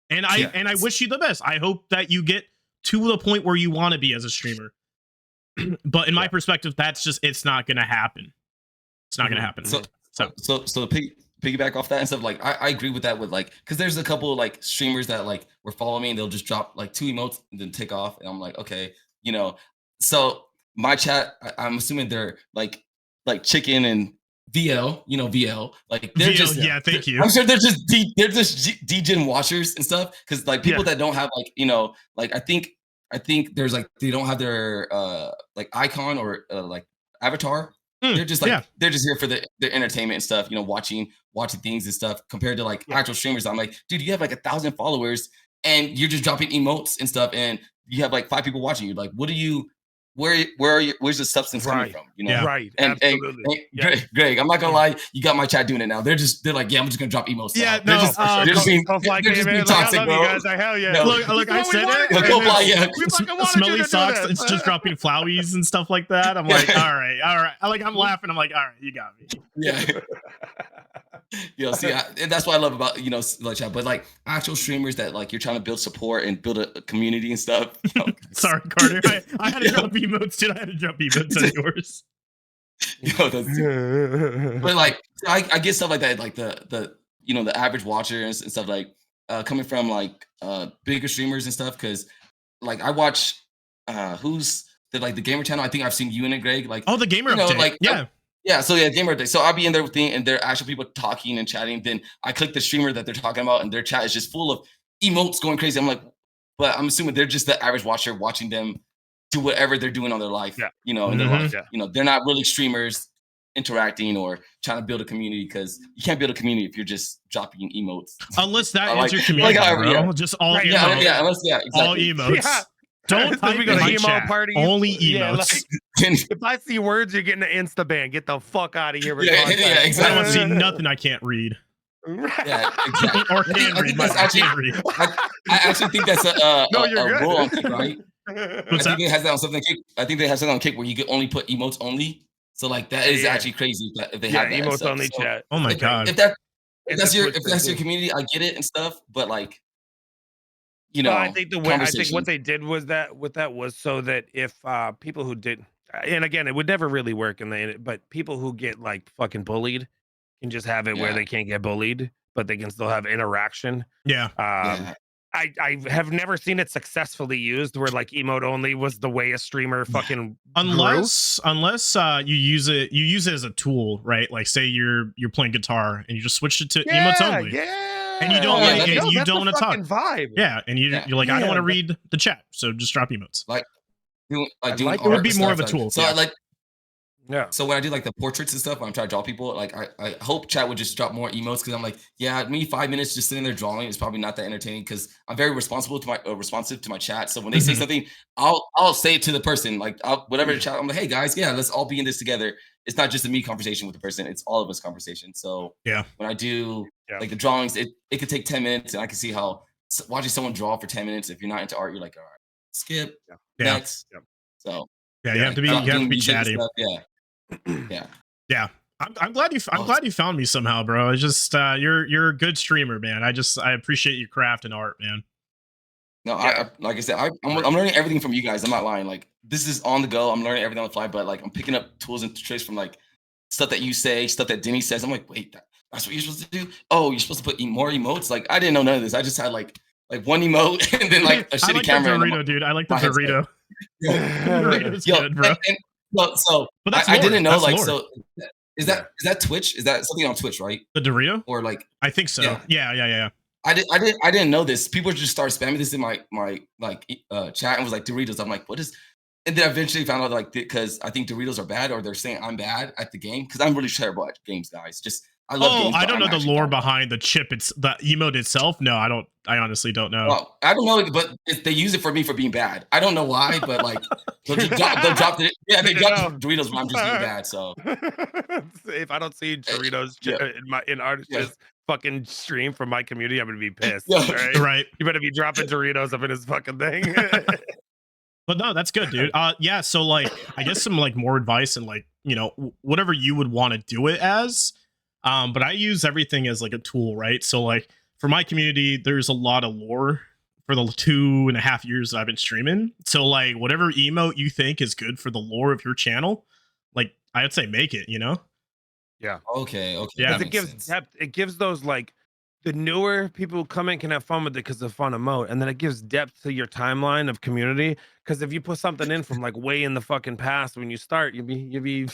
And I wish you the best. I hope that you get to the point where you want to be as a streamer. But in my perspective, that's just, it's not going to happen. It's not going to happen. So piggyback off that and stuff, like I agree with that, with like, because there's a couple of like streamers that like were following me, and they'll just drop like 2 emotes and then take off, and I'm like, okay, so my chat, I'm assuming they're like Chicken and VL, VL, like they're just thank you. I'm sure they're just degen watchers and stuff, because like people that don't have like like I think there's like they don't have their like icon or like avatar. They're just like they're just here for the entertainment and stuff, watching things and stuff, compared to like actual streamers. I'm like, dude, you have like 1,000 followers and you're just dropping emotes and stuff, and you have like 5 people watching you. Like, what do you where's the substance coming from? Right. And Greg, I'm not gonna lie, you got my chat doing it now. They're like, I'm just gonna drop emotes. Yeah, now. They're just being toxic, bro. Guys, hell yeah. No, look, I said it. Smelly socks. It's just dropping flowies and stuff like that. I'm like, all right. I'm laughing. I'm like, all right, you got me. Yeah. See, and that's what I love about like chat. But like actual streamers that like you're trying to build support and build a community and stuff. Sorry, Carter. I had to drop emotes, dude. I had to drop emotes on yours. But like I get stuff like that, like the average watcher and stuff, like coming from like bigger streamers and stuff, because like I watch who's the gamer channel. I think I've seen you in it, Greg. Like the gamer update. So gamer update. So I'll be in there with and there are actual people talking and chatting. Then I click the streamer that they're talking about, and their chat is just full of emotes going crazy. I'm like, but I'm assuming they're just the average watcher watching them do whatever they're doing on their life, in their life. They're not really streamers interacting or trying to build a community, because you can't build a community if you're just dropping emotes. Unless that is your community, bro. Just all emotes. Exactly. All emotes. Don't type we go to emo chat. party. Only emotes. If I see words, you're getting an insta ban. Get the fuck out of here. Exactly. I don't see nothing I can't read. Yeah, exactly. Or can read. I actually think that's a rule on Kick, right? I think they have that on something. I think they have something on Kick where you can only put emotes only. So like that is actually crazy if they have that emotes only chat. Oh my god! If that's your community, I get it and stuff. But like, I think what they did was was so that if people who did, and again, it would never really work but people who get like fucking bullied can just have it where they can't get bullied, but they can still have interaction. I have never seen it successfully used where like emote only was the way a streamer fucking unless you use it as a tool, right? Like say you're playing guitar and you just switch it to emotes only. Yeah. And you don't like and you don't want to talk. Vibe. Yeah, and you're like, I don't want to read the chat, so just drop emotes. Like doing it would be more of a tool. So yeah. I like Yeah. So when I do like the portraits and stuff, when I'm trying to draw people, like I hope chat would just drop more emotes because I'm like, yeah, me 5 minutes just sitting there drawing is probably not that entertaining because I'm very responsive to my chat. So when they say something, I'll say it to the person, like whatever the chat. I'm like, hey guys, yeah, let's all be in this together. It's not just a me conversation with the person; it's all of us conversation. So yeah, when I do like the drawings, it could take 10 minutes, and I can see how watching someone draw for 10 minutes. If you're not into art, you're like, all right, skip next. So you have to be chatty. Yeah. I'm glad you found me somehow, bro. It's just you're a good streamer, man. I appreciate your craft and art, man. No, like I said, I'm learning everything from you guys. I'm not lying. Like this is on the go. I'm learning everything on the fly, but like I'm picking up tools and tricks from like stuff that you say, stuff that Denny says. I'm like, wait, that's what you're supposed to do? Oh, you're supposed to put more emotes? Like I didn't know none of this. I just had like one emote and then like a shitty I like camera. The Dorito, dude. I like the Dorito. Dorito's good, bro. But that's I didn't know that's like lore. So is that Twitch? Is that something on Twitch, right? The Dorito? Or like I think so. Yeah. I didn't know this. People just started spamming this in my chat and was like Doritos. I'm like, what is? And then I eventually found out like because I think Doritos are bad or they're saying I'm bad at the game because I'm really terrible at games, guys. Just I love games. I don't know the lore behind the chip. It's the emote itself. No, I don't. I honestly don't know. Well, I don't know, but they use it for me for being bad. I don't know why, but like they'll drop it. Yeah, they drop Doritos when I'm just being bad. So if I don't see Doritos in Artish's fucking stream from my community, I'm gonna be pissed. Right? You better be dropping Doritos up in his fucking thing. But no, that's good, dude. Yeah. So like, I guess some like more advice and like whatever you would want to do it as. But I use everything as like a tool, right? So like for my community, there's a lot of lore for the 2.5 years that I've been streaming. So like whatever emote you think is good for the lore of your channel, like I would say make it, Yeah. Okay. Yeah. It gives depth. It gives those like the newer people who come in can have fun with it because of fun emote, and then it gives depth to your timeline of community. Because if you put something in from like way in the fucking past when you start, you'll be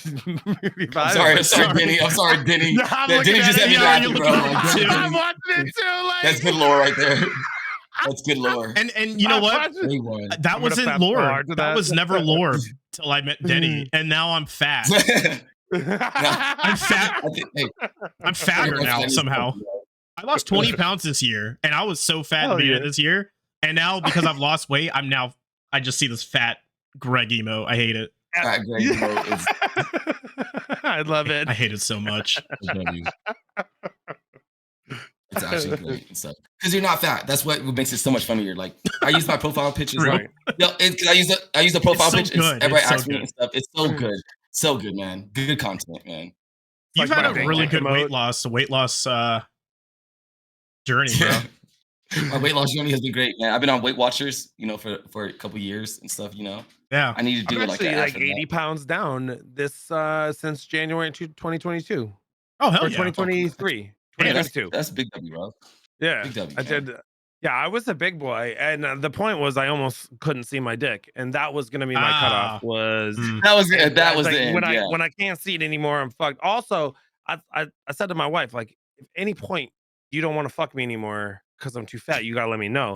I'm sorry, Denny. I'm sorry, Denny. Denny just had me laughing, bro. I'm watching it too. Like that's good lore right there. That's good lore. And you know what? That wasn't lore. That was never lore till I met Denny, and now I'm fat. I'm fat. I'm fatter now somehow. I lost 20 pounds this year, and I was so fat at the beginning of this year. And now because I've lost weight, I just see this fat Greg emo. I hate it. Fat Greg emo is. I love it. I hate it so much. It's actually great and stuff because you're not fat. That's what makes it so much funnier. Like I use my profile pictures. Right. I use the profile pictures. Everybody asks me and stuff. It's so good, so good, man. Good content, man. You've had a really good weight loss journey, bro. My weight loss journey has been great, man. I've been on Weight Watchers, for a couple years and stuff. Yeah, I need to do it like 80 pounds down this since January 2022. Oh hell yeah, 2023. That's big W, bro. Yeah, big W. I did. Yeah, I was a big boy, and the point was I almost couldn't see my dick, and that was gonna be my cutoff. That was it. That was like, the end. When I can't see it anymore, I'm fucked. Also, I said to my wife, like, if any point you don't want to fuck me anymore because I'm too fat, you gotta let me know.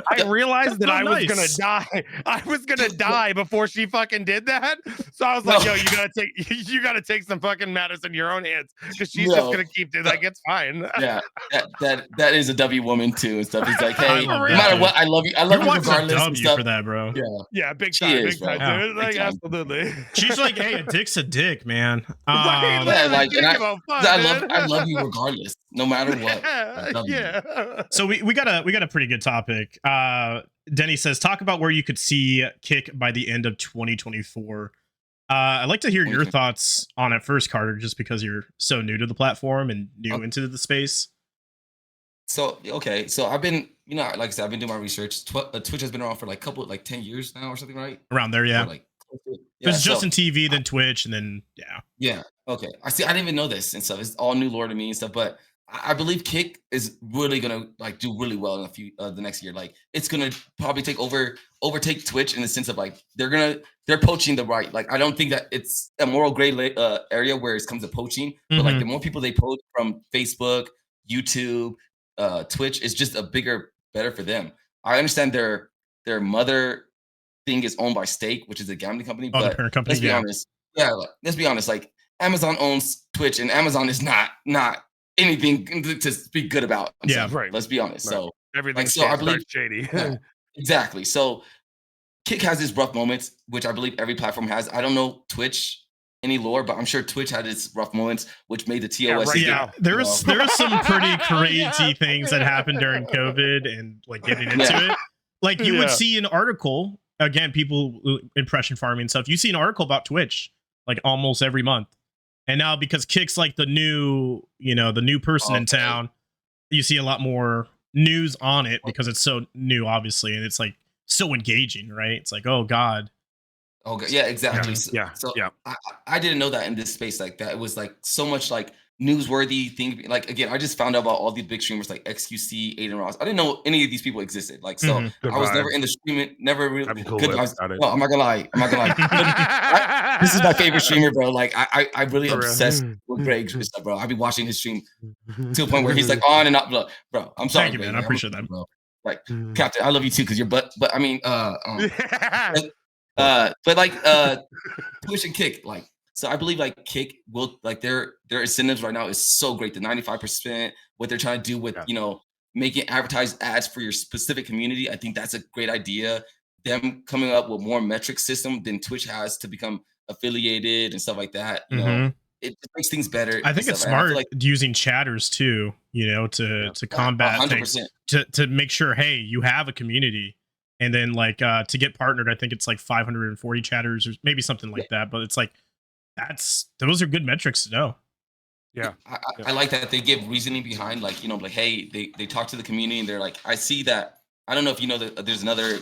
I realized that I was gonna die. I was gonna die before she fucking did that. So I was like, yo, you gotta take some fucking matters in your own hands because she's just gonna keep it. Like, it's fine. Yeah, that is a W woman too and stuff. It's like, hey, no matter what, I love you. I love you regardless. W and stuff. For that, bro. Yeah, big time, big time, dude. Like, absolutely. She's like, hey, a dick's a dick, man. I love you regardless, no matter what. Yeah. So we got a pretty good topic. Denny says, talk about where you could see Kick by the end of 2024. I'd like to hear your thoughts on it first, Carter, just because you're so new to the platform and new into the space. So I've been, like I said, I've been doing my research. Twitch has been around for 10 years now or something, right? Around there, yeah. There's Justin TV, then Twitch, and then yeah. Okay, I didn't even know this and stuff. It's all new lore to me and stuff. But I believe Kick is really gonna like do really well in a few the next year. Like it's gonna probably overtake Twitch in the sense of like they're poaching the right. Like I don't think that it's a moral gray area where it comes to poaching, but like the more people they poach from Facebook, YouTube, Twitch is just a bigger, better for them. I understand their mother thing is owned by Stake, which is a gambling company, Oh, the but parent company, let's be honest. Yeah, let's be honest. Like Amazon owns Twitch, and Amazon is not anything to speak good about. Yeah, right. Let's be honest. Right. So everything like, so I believe shady. exactly. So Kick has its rough moments, which I believe every platform has. I don't know Twitch any lore, but I'm sure Twitch had its rough moments, which made the TOS. Yeah, there was some pretty crazy things that happened during COVID and like getting into it. Like you would see an article again, people impression farming stuff. You see an article about Twitch like almost every month. And now because Kick's like the new person in town, you see a lot more news on it because it's so new, obviously, and it's like so engaging, right? It's like, oh God. Okay, yeah, exactly. Yeah. So I didn't know that in this space like that. It was like so much like newsworthy thing. Like again, I just found out about all these big streamers like XQC, Aiden Ross. I didn't know any of these people existed. Like so, I was never in the streaming. Never really. Cool No, I'm not gonna lie. This is my favorite streamer, bro. Like I really obsessed with Greg and stuff, bro. I've been watching his stream to a point where he's like on and off, bro. I'm sorry, thank you, man. I appreciate that, bro. Like Captain, I love you too because you're but I mean but like Twitch and Kick, like so I believe like Kick will like their incentives right now is so great. The 95%, what they're trying to do with making advertised ads for your specific community. I think that's a great idea. Them coming up with more metric system than Twitch has to become affiliated and stuff like that. You know, it makes things better. I think it's smart like, using chatters too, to combat 100%. things, to make sure, hey, you have a community. And then like to get partnered, I think it's like 540 chatters or maybe something like that. But it's like those are good metrics to know. Yeah. I like that they give reasoning behind like, like, hey, they talk to the community and they're like, I see that. I don't know if you know that there's another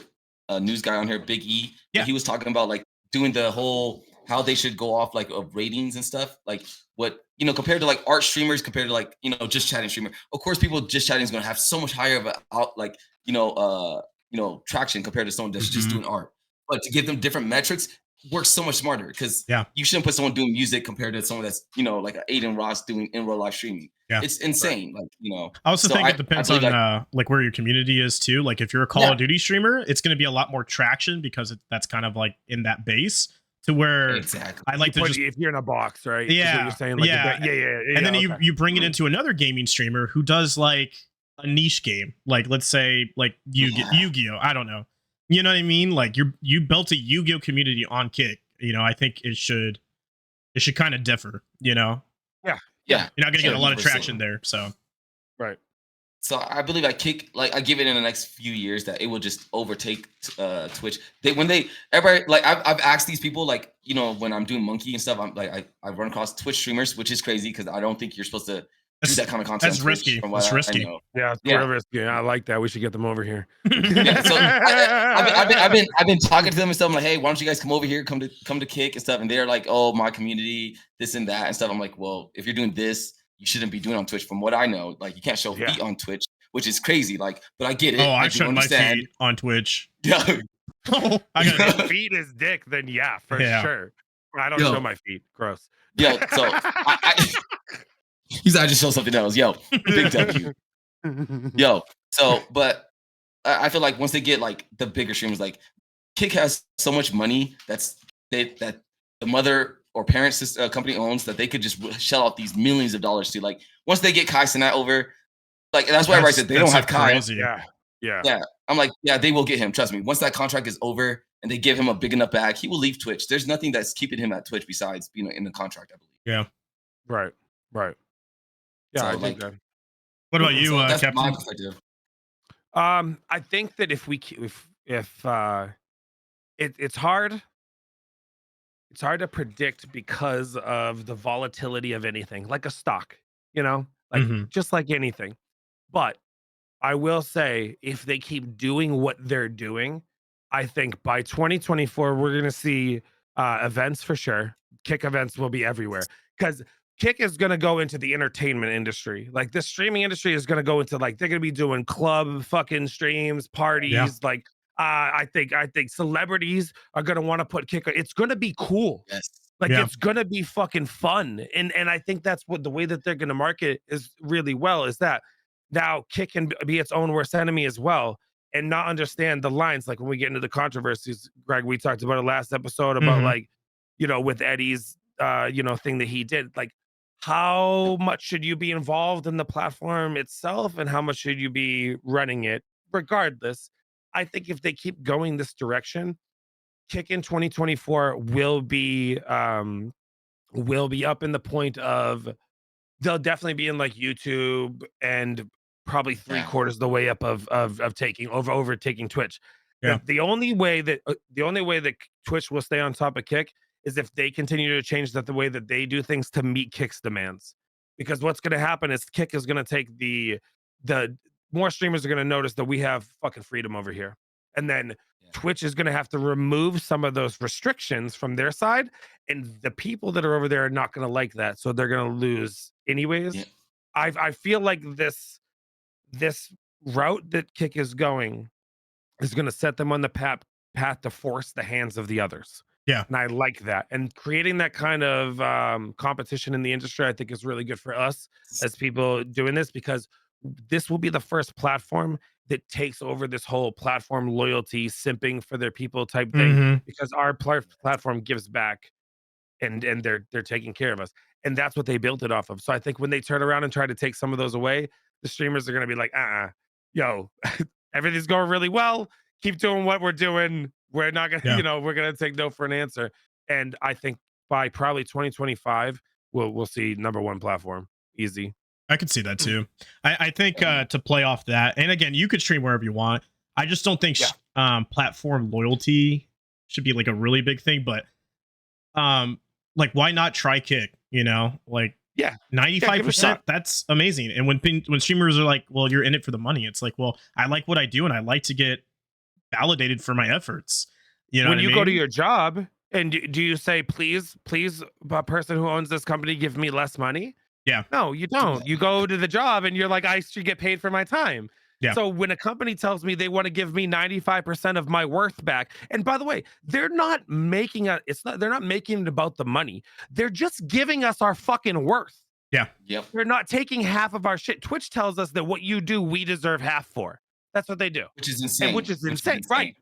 news guy on here, Big E. Yeah. He was talking about like doing the whole how they should go off like of ratings and stuff. Like what, compared to like art streamers, compared to like, just chatting streamer. Of course, people just chatting is going to have so much higher of a traction compared to someone that's just doing art. But to give them different metrics works so much smarter because you shouldn't put someone doing music compared to someone that's like an Aiden Ross doing in real life streaming. Yeah, it's insane. Like I also think it depends on like where your community is too. Like if you're a Call of Duty streamer, it's going to be a lot more traction because that's kind of like in that base to where I like to just if you're in a box, right? Yeah, you're saying, like, yeah. And then you bring it into another gaming streamer who does like a niche game, like let's say like Yu-Gi-Oh. I don't know. You know what I mean? Like you built a Yu-Gi-Oh community on Kick. I think it should kind of differ. Yeah. You're not gonna get a lot of traction there. So right. So I believe I Kick like I give it in the next few years that it will just overtake Twitch. Everybody like I've asked these people like when I'm doing Monkey and stuff, I'm like I run across Twitch streamers, which is crazy because I don't think you're supposed to do that kind of content. That's risky. It's risky. Yeah, it's real risky. I like that. We should get them over here. So I've been talking to them and stuff. I'm like, hey, why don't you guys come over here, come to Kick and stuff? And they're like, oh, my community, this and that and stuff. I'm like, well, if you're doing this, you shouldn't be doing it on Twitch. From what I know, like you can't show feet on Twitch, which is crazy. Like, but I get it. Oh, I showed my feet on Twitch. Yeah. I got feet is dick. Then for sure. I don't show my feet. Gross. So he's I just show something else. Big W. So but I feel like once they get like the bigger streamers, like Kick has so much money that the mother or parents company owns that they could just shell out these millions of dollars to. Like once they get Kai Cenat over, like that's why I said they don't have Kai. Crazy. Yeah. I'm like, they will get him. Trust me. Once that contract is over and they give him a big enough bag, he will leave Twitch. There's nothing that's keeping him at Twitch besides in the contract, I believe. Yeah. Right. Yeah, so, I think that. What about you, that's Captain? my perspective. I think that if it's hard. It's hard to predict because of the volatility of anything, like a stock, just like anything. But I will say, if they keep doing what they're doing, I think by 2024 we're going to see events for sure. Kick events will be everywhere because Kick is going to go into the entertainment industry. Like the streaming industry is going to go into like they're going to be doing club fucking streams, parties. Like I think celebrities are going to want to put Kick. It's going to be cool. Yes. Like it's going to be fucking fun. And I think that's what the way that they're going to market is really well is that now Kick can be its own worst enemy as well and not understand the lines. Like when we get into the controversies, Greg, we talked about it last episode about like, you know, with Eddie's you know, thing that he did, like how much should you be involved in the platform itself and how much should you be running it regardless. I think if they keep going this direction, Kick in 2024 will be up in the point of they'll definitely be in like YouTube and probably three-quarters of the way up of taking overtaking Twitch. The only way that Twitch will stay on top of Kick is if they continue to change the way that they do things to meet Kick's demands. Because what's going to happen is Kick is going to take the more streamers are going to notice that we have fucking freedom over here. And then Twitch is going to have to remove some of those restrictions from their side. And the people that are over there are not going to like that. So they're going to lose anyways. I feel like this route that Kick is going is going to set them on the path to force the hands of the others. And I like that. And creating that kind of competition in the industry, I think is really good for us as people doing this, because this will be the first platform that takes over this whole platform loyalty, simping for their people type thing, because our platform gives back and they're taking care of us. And that's what they built it off of. So I think when they turn around and try to take some of those away, the streamers are going to be like, yo, everything's going really well. Keep doing what we're doing. We're not going to, you know, we're going to take no for an answer. And I think by probably 2025, we'll see #1 platform. Easy. I could see that too. I think to play off that, and again, you could stream wherever you want. I just don't think platform loyalty should be like a really big thing, but like why not try Kick? You know, like 95%. That's amazing. And when streamers are like, well, you're in it for the money. It's like, well, I like what I do, and I like to get validated for my efforts. You know, when you go to your job and do you say, please, person who owns this company, give me less money? No, you don't. You go to the job and you're like, I should get paid for my time. So when a company tells me they want to give me 95% of my worth back, and by the way, they're not making they're not making it about the money. They're just giving us our fucking worth. They're not taking half of our shit. Twitch tells us that what you do, we deserve half for. That's what they do. Which is insane. Which is insane. Right.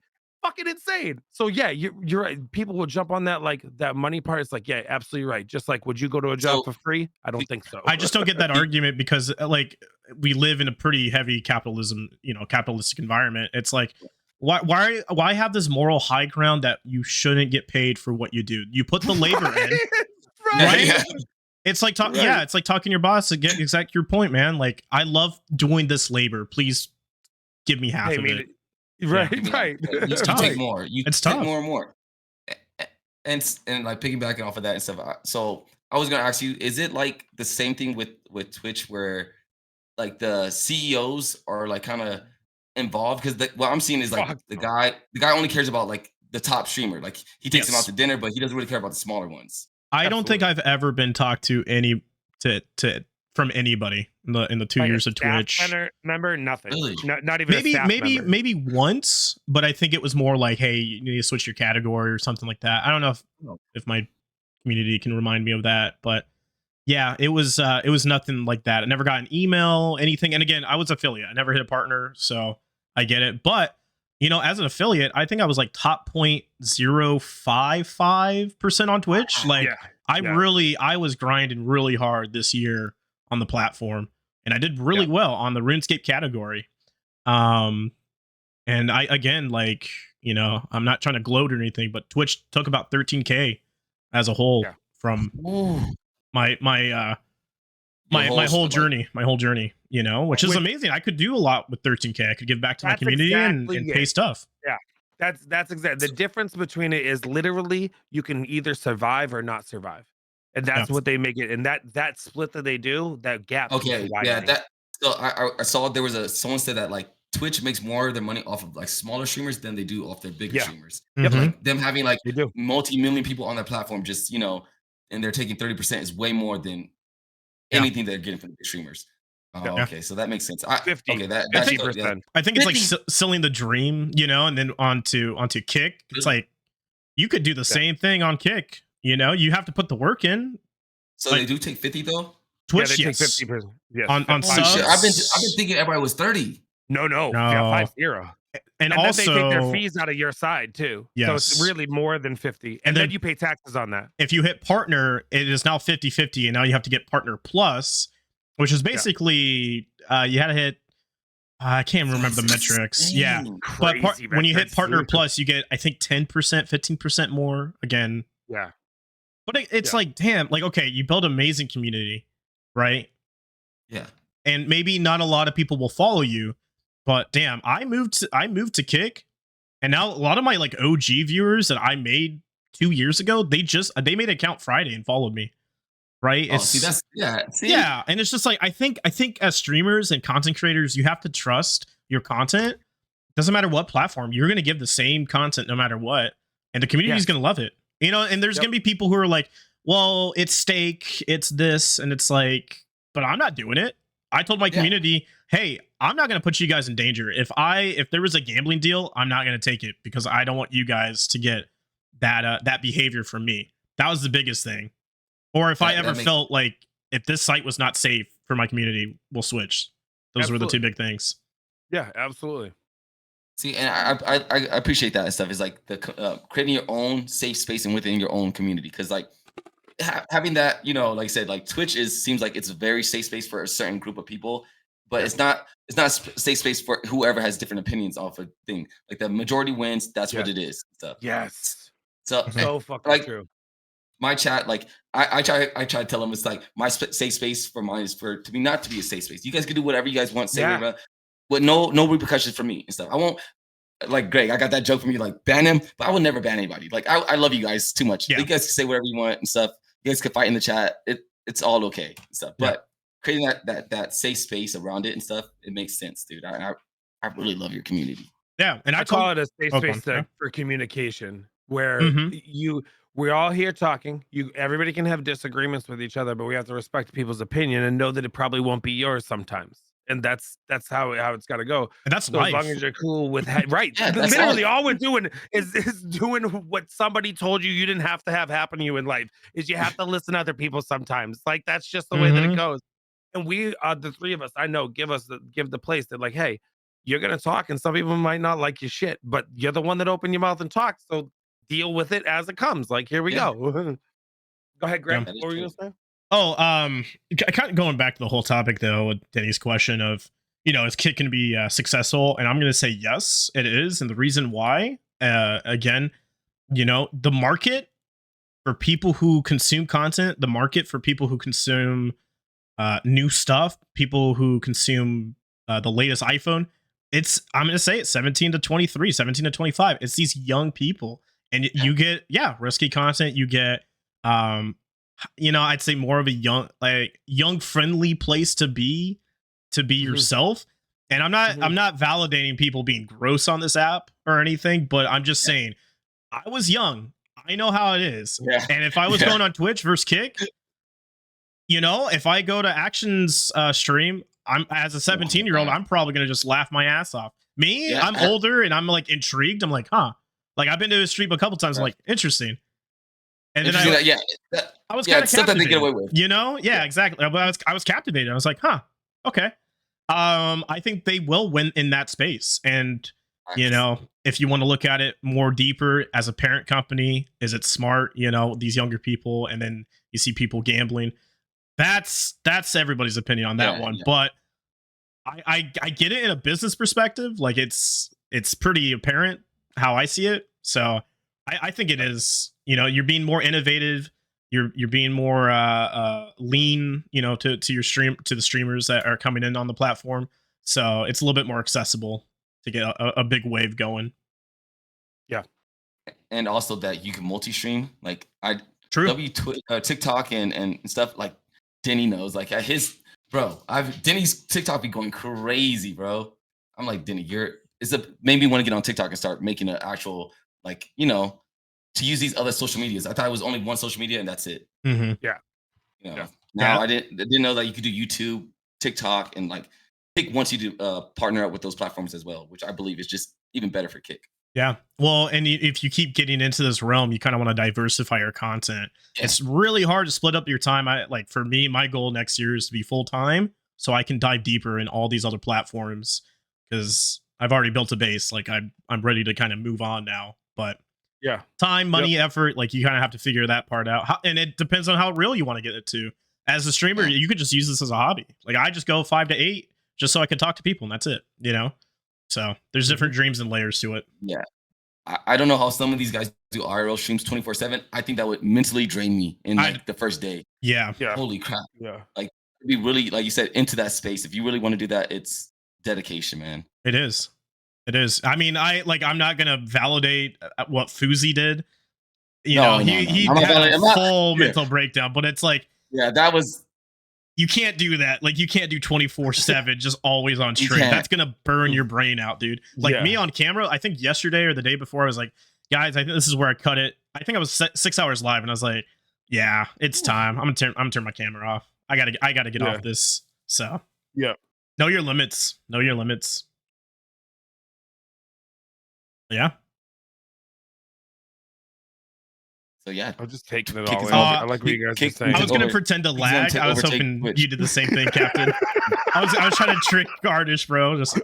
Fucking insane. So yeah, you're right. People will jump on that, like that money part. It's like, yeah, absolutely right. Just like, would you go to a job for free? I don't think so. I just don't get that argument, because like we live in a pretty heavy capitalistic environment. It's like, why have this moral high ground that you shouldn't get paid for what you do? You put the labor in, right? It's like it's like talking to your boss to get exactly your point, man. Like, I love doing this labor. Please give me half of it. Right. You take more. It's tough. More and more. And like piggybacking off of that and stuff. So I was gonna ask you, is it like the same thing with Twitch where like the CEOs are like kind of involved? Because what I'm seeing is like the guy only cares about like the top streamer. Like he takes them out to dinner, but he doesn't really care about the smaller ones. I don't think I've ever been talked to from anybody in the 2 years of Twitch. Member, nothing. Really? Not even maybe once, but I think it was more like, hey, you need to switch your category or something like that. I don't know if my community can remind me of that, but yeah, it was nothing like that. I never got an email, anything. And again, I was affiliate. I never hit a partner, so I get it. But you know, as an affiliate, I think I was like top 0.055% on Twitch. Like I was grinding really hard this year on the platform, and I did really well on the RuneScape category. And I, again, like, you know, I'm not trying to gloat or anything, but Twitch took about 13K as a whole from my whole journey, you know, which is amazing. I could do a lot with 13K. I could give back to my community and pay stuff. That's exactly the difference between it is literally you can either survive or not survive. And that's what they make it. And that split that they do, that gap. Okay. So I saw there was someone said that like Twitch makes more of their money off of like smaller streamers than they do off their bigger streamers. Like them having like multi-million people on their platform, just, you know, and they're taking 30% is way more than anything they're getting from the streamers. Oh, okay, so that makes sense. 50, okay, that 50%. I think it's like selling the dream, you know, and then onto Kick. It's like you could do the same thing on Kick. You know, you have to put the work in. So they do take 50 though. Twitch, they take 50%. Yes. On subs. I've been thinking everybody was 30. No. Yeah, 50. And also, then they take their fees out of your side too. Yes. So it's really more than 50. And then you pay taxes on that. If you hit partner, it is now 50-50, and now you have to get partner plus, which is basically you had to hit. I can't remember the metrics. Yeah, but when you hit partner plus, you get I think 10%, 15% more again. Yeah, but it's like damn, like okay, you build amazing community, right? Yeah, and maybe not a lot of people will follow you. But damn, I moved to Kick, and now a lot of my like OG viewers that I made 2 years ago, they made an account Friday and followed me. Right? Yeah, and it's just like I think as streamers and content creators, you have to trust your content. Doesn't matter what platform, you're gonna give the same content no matter what, and the community is gonna love it. You know, and there's gonna be people who are like, well, it's steak, it's this, and it's like, but I'm not doing it. I told my community, hey, I'm not going to put you guys in danger. If there was a gambling deal, I'm not going to take it because I don't want you guys to get that behavior from me. That was the biggest thing. Or if I ever felt like if this site was not safe for my community, we'll switch. Those were the two big things. Yeah, absolutely. See, and I appreciate that stuff. Is like the creating your own safe space and within your own community, because like having that, you know, like I said, like Twitch seems like it's a very safe space for a certain group of people, but it's not a safe space for whoever has different opinions off a thing. Like the majority wins. That's what it is. So, yes. So fucking like, true. My chat, like I try to tell them it's like my safe space for mine is to be not to be a safe space. You guys can do whatever you guys want, say whatever, but no repercussions for me and stuff. I won't. Like Greg, I got that joke from you, like ban him, but I would never ban anybody. Like I love you guys too much. You guys can say whatever you want and stuff. You guys can fight in the chat. It's all okay and stuff. But creating that safe space around it and stuff, it makes sense, dude. I really love your community. Yeah, and I call it a safe space for communication, where we're all here talking. Everybody can have disagreements with each other, but we have to respect people's opinion and know that it probably won't be yours sometimes. And that's how it's got to go. And that's so life. As long as you're cool with right. Literally all we're doing is doing what somebody told you didn't have to have happen to you in life. Is you have to listen to other people sometimes. Like that's just the way that it goes. And we the three of us, I know, give the place that like, hey, you're gonna talk, and some people might not like your shit, but you're the one that opened your mouth and talked. So deal with it as it comes. Like here we go. Go ahead, Greg. What were you gonna say? Oh, kind of going back to the whole topic though, with Denny's question of, you know, is Kick going to be successful? And I'm going to say yes, it is. And the reason why, again, you know, the market for people who consume content, the market for people who consume new stuff, people who consume the latest iPhone, I'm going to say it's 17 to 23, 17 to 25. It's these young people, and you get, risky content. You get, you know, I'd say more of a young friendly place to be yourself. And I'm not validating people being gross on this app or anything, but I'm just saying I was young. I know how it is. Yeah. And if I was going on Twitch versus Kick, you know, if I go to Action's stream, I'm as a 17-year-old, I'm probably going to just laugh my ass off. I'm older and I'm like intrigued. I'm like, huh? Like I've been to his stream a couple times. I'm like, interesting. And then I was kind of captivated, get away with. You know? Yeah, exactly. I was captivated. I was like, huh, okay. I think they will win in that space. And, you know, if you want to look at it more deeper as a parent company, is it smart, you know, these younger people, and then you see people gambling. That's everybody's opinion on that one. Yeah. But I get it in a business perspective. Like it's pretty apparent how I see it. So I think it is, you know, you're being more innovative. You're being more lean, you know, to the streamers that are coming in on the platform. So it's a little bit more accessible to get a big wave going. Yeah. And also that you can multi-stream. Like True. TikTok and stuff, like Denny knows. Like Denny's TikTok be going crazy, bro. I'm like, Denny, made me want to get on TikTok and start making an actual, like, you know, to use these other social medias. I thought it was only one social media and that's it. Mm-hmm. Yeah. You know, Now Yeah. I didn't know that you could do YouTube, TikTok, and like Kick wants you to partner up with those platforms as well, which I believe is just even better for Kick. Yeah. Well, and if you keep getting into this realm, you kind of want to diversify your content. Yeah. It's really hard to split up your time. I like for me, my goal next year is to be full time so I can dive deeper in all these other platforms because I've already built a base. Like I'm ready to kind of move on now. But Yeah. time, money, effort, like you kind of have to figure that part out. And it depends on how real you want to get it to. As a streamer, you could just use this as a hobby. Like I just go 5 to 8 just so I can talk to people and that's it, you know? So there's different dreams and layers to it. Yeah. I don't know how some of these guys do IRL streams 24/7. I think that would mentally drain me in like the first day. Yeah. Holy crap. Yeah. Like be really, like you said, into that space. If you really want to do that, it's dedication, man. It is. It is. I mean, I'm not gonna validate what Fuzi did. You know, he had a full mental breakdown, but it's like, that was. You can't do that. Like, you can't do 24/7 just always on stream. That's gonna burn your brain out, dude. Like me on camera, I think yesterday or the day before, I was like, guys, I think this is where I cut it. I think I was 6 hours live, and I was like, yeah, it's time. I'm gonna turn my camera off. I gotta get off this. So know your limits. Know your limits. Yeah. So yeah, I'm just taking it all in. I like what you guys are saying. I was gonna pretend to lag. I was hoping you did the same thing, Captain. I was trying to trick Artish, bro. Just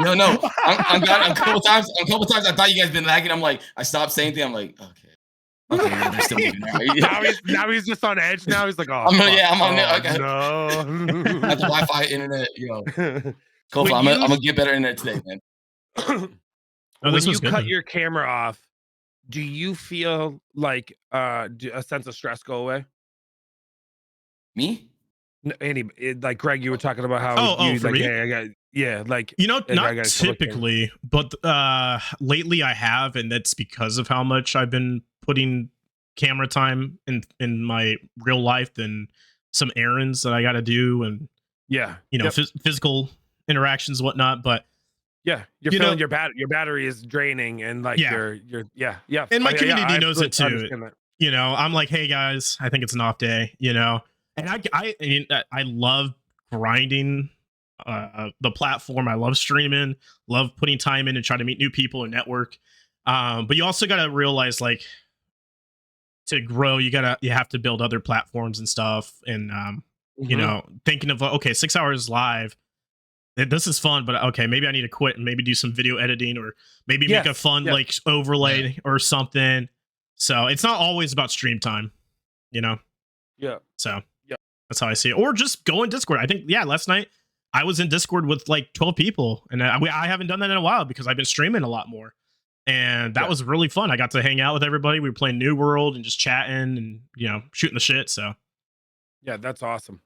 no. I'm glad. A couple times I thought you guys been lagging. I'm like, I stopped saying things. I'm like, okay, they're still moving now he's just on edge. Now he's like, oh, I'm on it. Okay. No, I have the Wi-Fi internet. Cool. I'm gonna get better internet today, man. When you cut your camera off, do you feel like a sense of stress go away? Me? Like Greg, you were talking about how you for like, me? hey, I got like, you know, not typically, but lately I have, and that's because of how much I've been putting camera time in my real life and some errands that I got to do, and you know, physical interactions, and whatnot. But you're feeling your battery is draining, and like you're and my community knows it too. You know, I'm like, hey guys, I think it's an off day, you know, and I love grinding the platform. I love streaming, love putting time in and try to meet new people and network. But you also got to realize, like, to grow, you have to build other platforms and stuff. And you know, thinking of, okay, 6 hours live, this is fun, but okay, maybe I need to quit and maybe do some video editing, or maybe make a fun like overlay or something. So it's not always about stream time, you know? So that's how I see it. Or just go in Discord. I think, last night I was in Discord with like 12 people, and I haven't done that in a while because I've been streaming a lot more. And that was really fun. I got to hang out with everybody. We were playing New World and just chatting and, you know, shooting the shit. So yeah, that's awesome.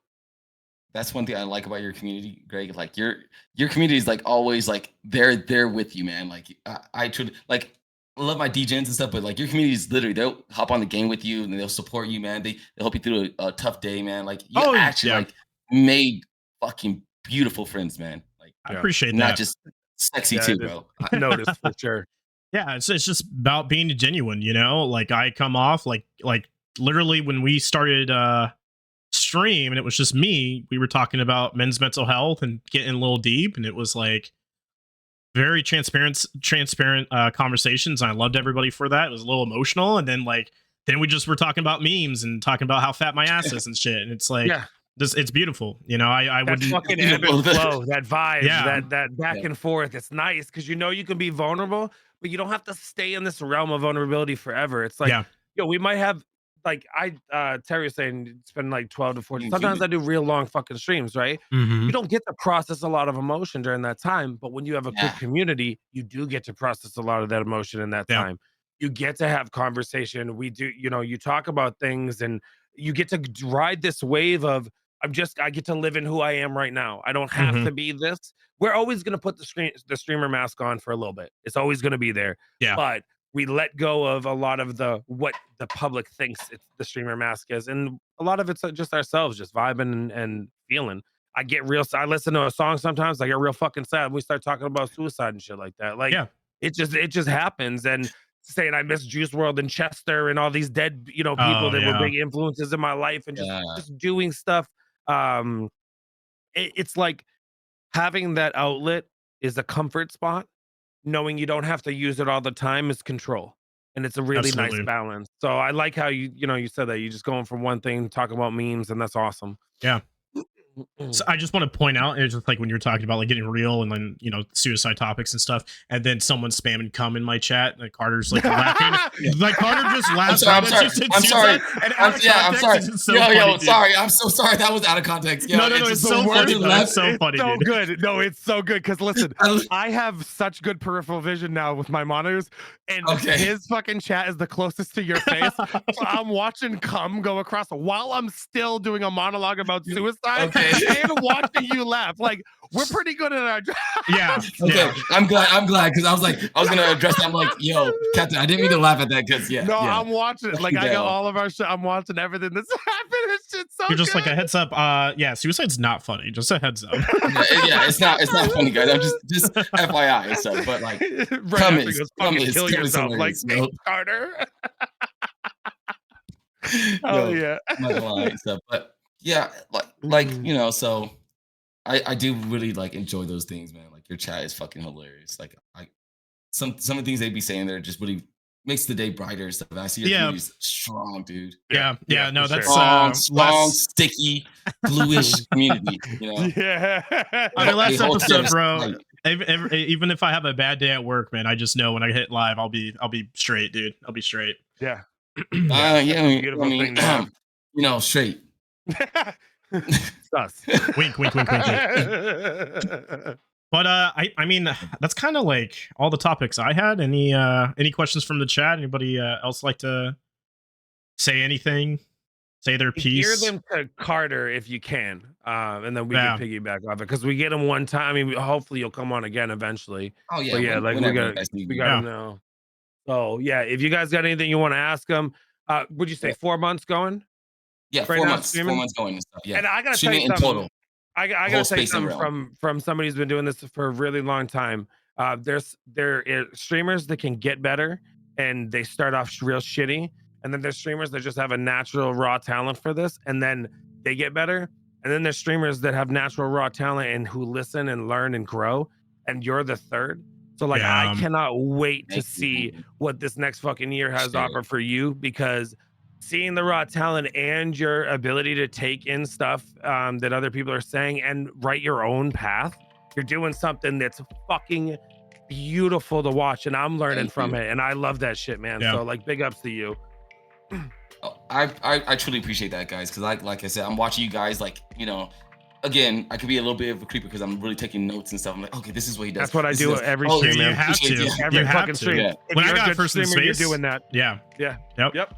That's one thing I like about your community, Greg. Like your community is like always like they're with you, man. Like I truly like, I love my DJs and stuff, but like your community is literally, they'll hop on the game with you and they'll support you, man. They'll help you through a tough day, man. Like you actually like made fucking beautiful friends, man. Like I appreciate that. Not just sexy too, bro. I noticed for sure. Yeah, it's just about being genuine, you know. Like I come off like literally when we started stream and it was just me, we were talking about men's mental health and getting a little deep, and it was like very transparent conversations. And I loved everybody for that. It was a little emotional, and then we just were talking about memes and talking about how fat my ass is and shit. And it's like, it's beautiful, you know. I would fucking ebb and flow, that vibe, that back and forth. It's nice because you know you can be vulnerable, but you don't have to stay in this realm of vulnerability forever. It's like, we might have, like, Terry was saying, it's been like 12 to 14. Sometimes I do real long fucking streams, right? You don't get to process a lot of emotion during that time, but when you have a good community, you do get to process a lot of that emotion in that time. You get to have conversation. We do, you know, you talk about things, and you get to ride this wave of, I get to live in who I am right now. I don't have to be this. We're always going to put the streamer mask on for a little bit. It's always going to be there. But we let go of a lot of what the public thinks the streamer mask is. And a lot of it's just ourselves, just vibing and feeling. I listen to a song sometimes, I get real fucking sad. We start talking about suicide and shit like that. Like, it just happens. And saying I miss Juice World and Chester and all these dead, people that were big influences in my life, and just doing stuff. It's like having that outlet is a comfort spot. Knowing you don't have to use it all the time is control, and it's a really nice balance. So I like how you said that you just going from one thing, talking about memes, and that's awesome. Yeah. So I just want to point out, it's just like when you're talking about like getting real and then suicide topics and stuff, and then someone spamming cum in my chat, and Carter's like laughing, like Carter just laughs. I'm sorry. I'm sorry. Sorry. I'm so sorry. That was out of context. No, it's so funny. It's so funny. So good. No, it's so good because listen, I have such good peripheral vision now with my monitors, and his fucking chat is the closest to your face. So I'm watching cum go across while I'm still doing a monologue about suicide. And watching you laugh, like we're pretty good at our job. Yeah. Okay. I'm glad because I was gonna address that. I'm like, yo, Captain, I didn't mean to laugh at that because I'm watching it. Like I got all of our shit. I'm watching everything that's happened. It's just so. You're just like a heads up. Suicide's not funny. Just a heads up. It's not funny, guys. I'm just FYI and stuff. But like, kill yourself, like Carter. Oh yeah. I'm not gonna lie and stuff, but. Yeah, so I do really like enjoy those things, man. Like your chat is fucking hilarious. Like some of the things they be saying there just really makes the day brighter and stuff. And I see your community's strong, dude. Yeah, no, that's strong, sticky, bluish community. Yeah. I mean, last episode, bro. Even if I have a bad day at work, man, I just know when I hit live, I'll be straight, dude. I'll be straight. Yeah. Straight. Sus. Wink. But I mean, that's kind of like all the topics I had. Any questions from the chat? Anybody else like to say anything? Say their piece? Hear them to Carter if you can, and then we can piggyback off it because we get him one time. I mean, hopefully you'll come on again eventually. Oh yeah, but yeah. We got him now. So yeah, if you guys got anything you want to ask him, would you say 4 months going? Yeah, right 4 months. 4 months going and stuff. Yeah, and I gotta tell you something. I gotta tell you something from somebody who's been doing this for a really long time. There are streamers that can get better, and they start off real shitty, and then there's streamers that just have a natural raw talent for this, and then they get better, and then there's streamers that have natural raw talent and who listen and learn and grow, and you're the third. So like, I cannot wait to see what this next fucking year has to offer for you, because seeing the raw talent and your ability to take in stuff that other people are saying and write your own path, you're doing something that's fucking beautiful to watch, and I'm learning from it, and I love that shit, man. So like, big ups to you. I truly appreciate that, guys, because like I said, I'm watching you guys, like, again, I could be a little bit of a creeper because I'm really taking notes and stuff. I'm like, okay, this is what he does. That's what I do every stream. You have to. Every fucking stream. Yeah. When I got first in space, you're doing that. Yeah. Yep.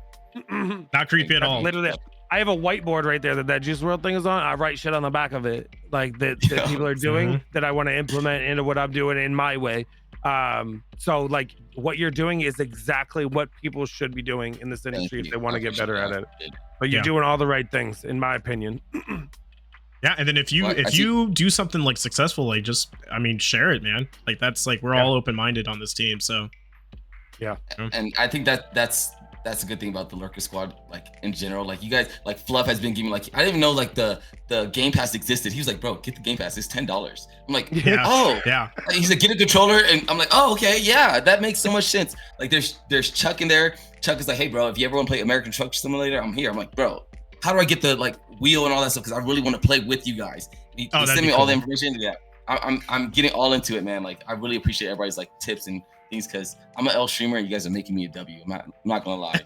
Not creepy at all. Literally, I have a whiteboard right there that Juice WRLD thing is on. I write shit on the back of it, like that people are doing that I want to implement into what I'm doing in my way. So like, what you're doing is exactly what people should be doing in this industry if they want to get better at it. But you're doing all the right things, in my opinion. Yeah, and then if you do something like successful, like just share it, man. Like that's like we're all open-minded on this team, so yeah. And I think that's a good thing about the Lurker squad, like in general. Like you guys, like Fluff has been giving, like, I didn't even know like the Game Pass existed. He was like, bro, get the Game Pass, it's $10. I'm like, he's like, get a controller, and I'm like, oh, okay, yeah, that makes so much sense. Like there's Chuck in there. Chuck is like, hey bro, if you ever want to play American Truck Simulator, I'm here. I'm like, bro, how do I get the like wheel and all that stuff? Because I really want to play with you guys. He sent me all the information. Yeah, I'm getting all into it, man. Like I really appreciate everybody's like tips and things, because I'm an L streamer and you guys are making me a W. I'm not gonna lie.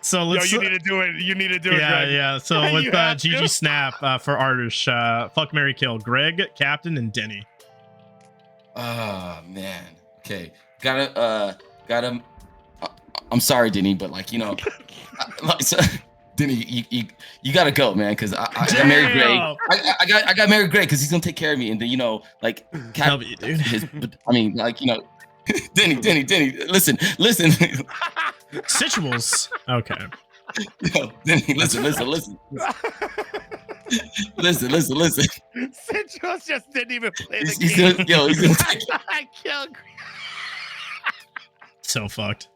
So let's. You need to do it. You need to do it. Yeah, Greg. yeah. So with GG Snap for Artish, fuck, marry, kill, Greg, Captain, and Denny. Oh man. Okay. Gotta. I'm sorry, Denny, but like Denny, you gotta go, man, because I got married Greg. I got married Greg because he's gonna take care of me, and then like W, dude. Denny, listen. Situables. Okay. Yo, Denny, listen. Listen. Situables just didn't even play the game. He's gonna take. I killed. so fucked.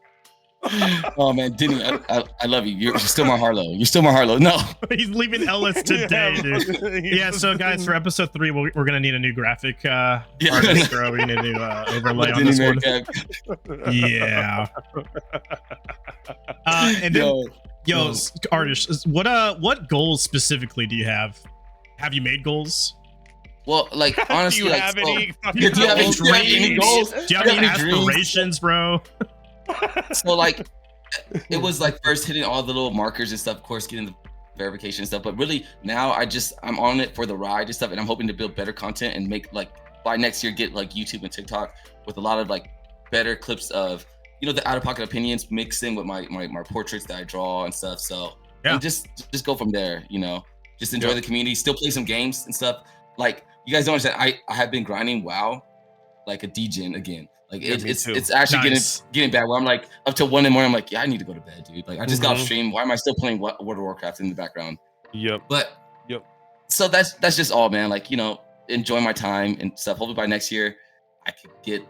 Oh man, Denny, I love you. You're still my Harlow. You're still my Harlow. No, He's leaving Ellis today, dude. Yeah, so guys, for episode 3, we're gonna need a new graphic artist, bro. We need a new overlay on this one. Yeah. And then, yo, Artish, what goals specifically do you have? Have you made goals? Well, like honestly, do you like, have so, any do you have any goals? Do you have any aspirations, bro? So like, it was like first hitting all the little markers and stuff, of course, getting the verification and stuff. But really now I'm on it for the ride and stuff, and I'm hoping to build better content and make like by next year get like YouTube and TikTok with a lot of like better clips of the out of pocket opinions mixed in with my portraits that I draw and stuff. So and just go from there. Just enjoy the community, still play some games and stuff. Like you guys don't understand, I have been grinding WoW like a degen again. Like it's actually getting bad where I'm like up till 1 a.m. I'm like, I need to go to bed, dude. Like I just got off stream. Why am I still playing World of Warcraft in the background? So that's just all, man. Like, enjoy my time and stuff. Hopefully by next year I could get,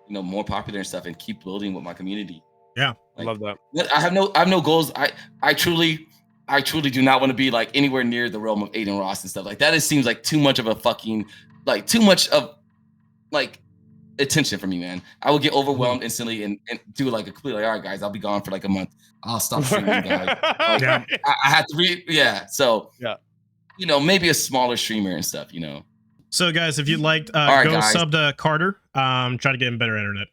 more popular and stuff and keep building with my community. Yeah. I love that. I have no goals. I truly do not want to be like anywhere near the realm of Aiden Ross and stuff. Like that seems like too much of a fucking too much of like attention for me, man. I would get overwhelmed instantly and do like a complete all right, guys, I'll be gone for like a month. I'll stop streaming, guys. I had to So maybe a smaller streamer and stuff, So guys, if you'd like, right, go guys. sub to Carter. Try to get him better internet.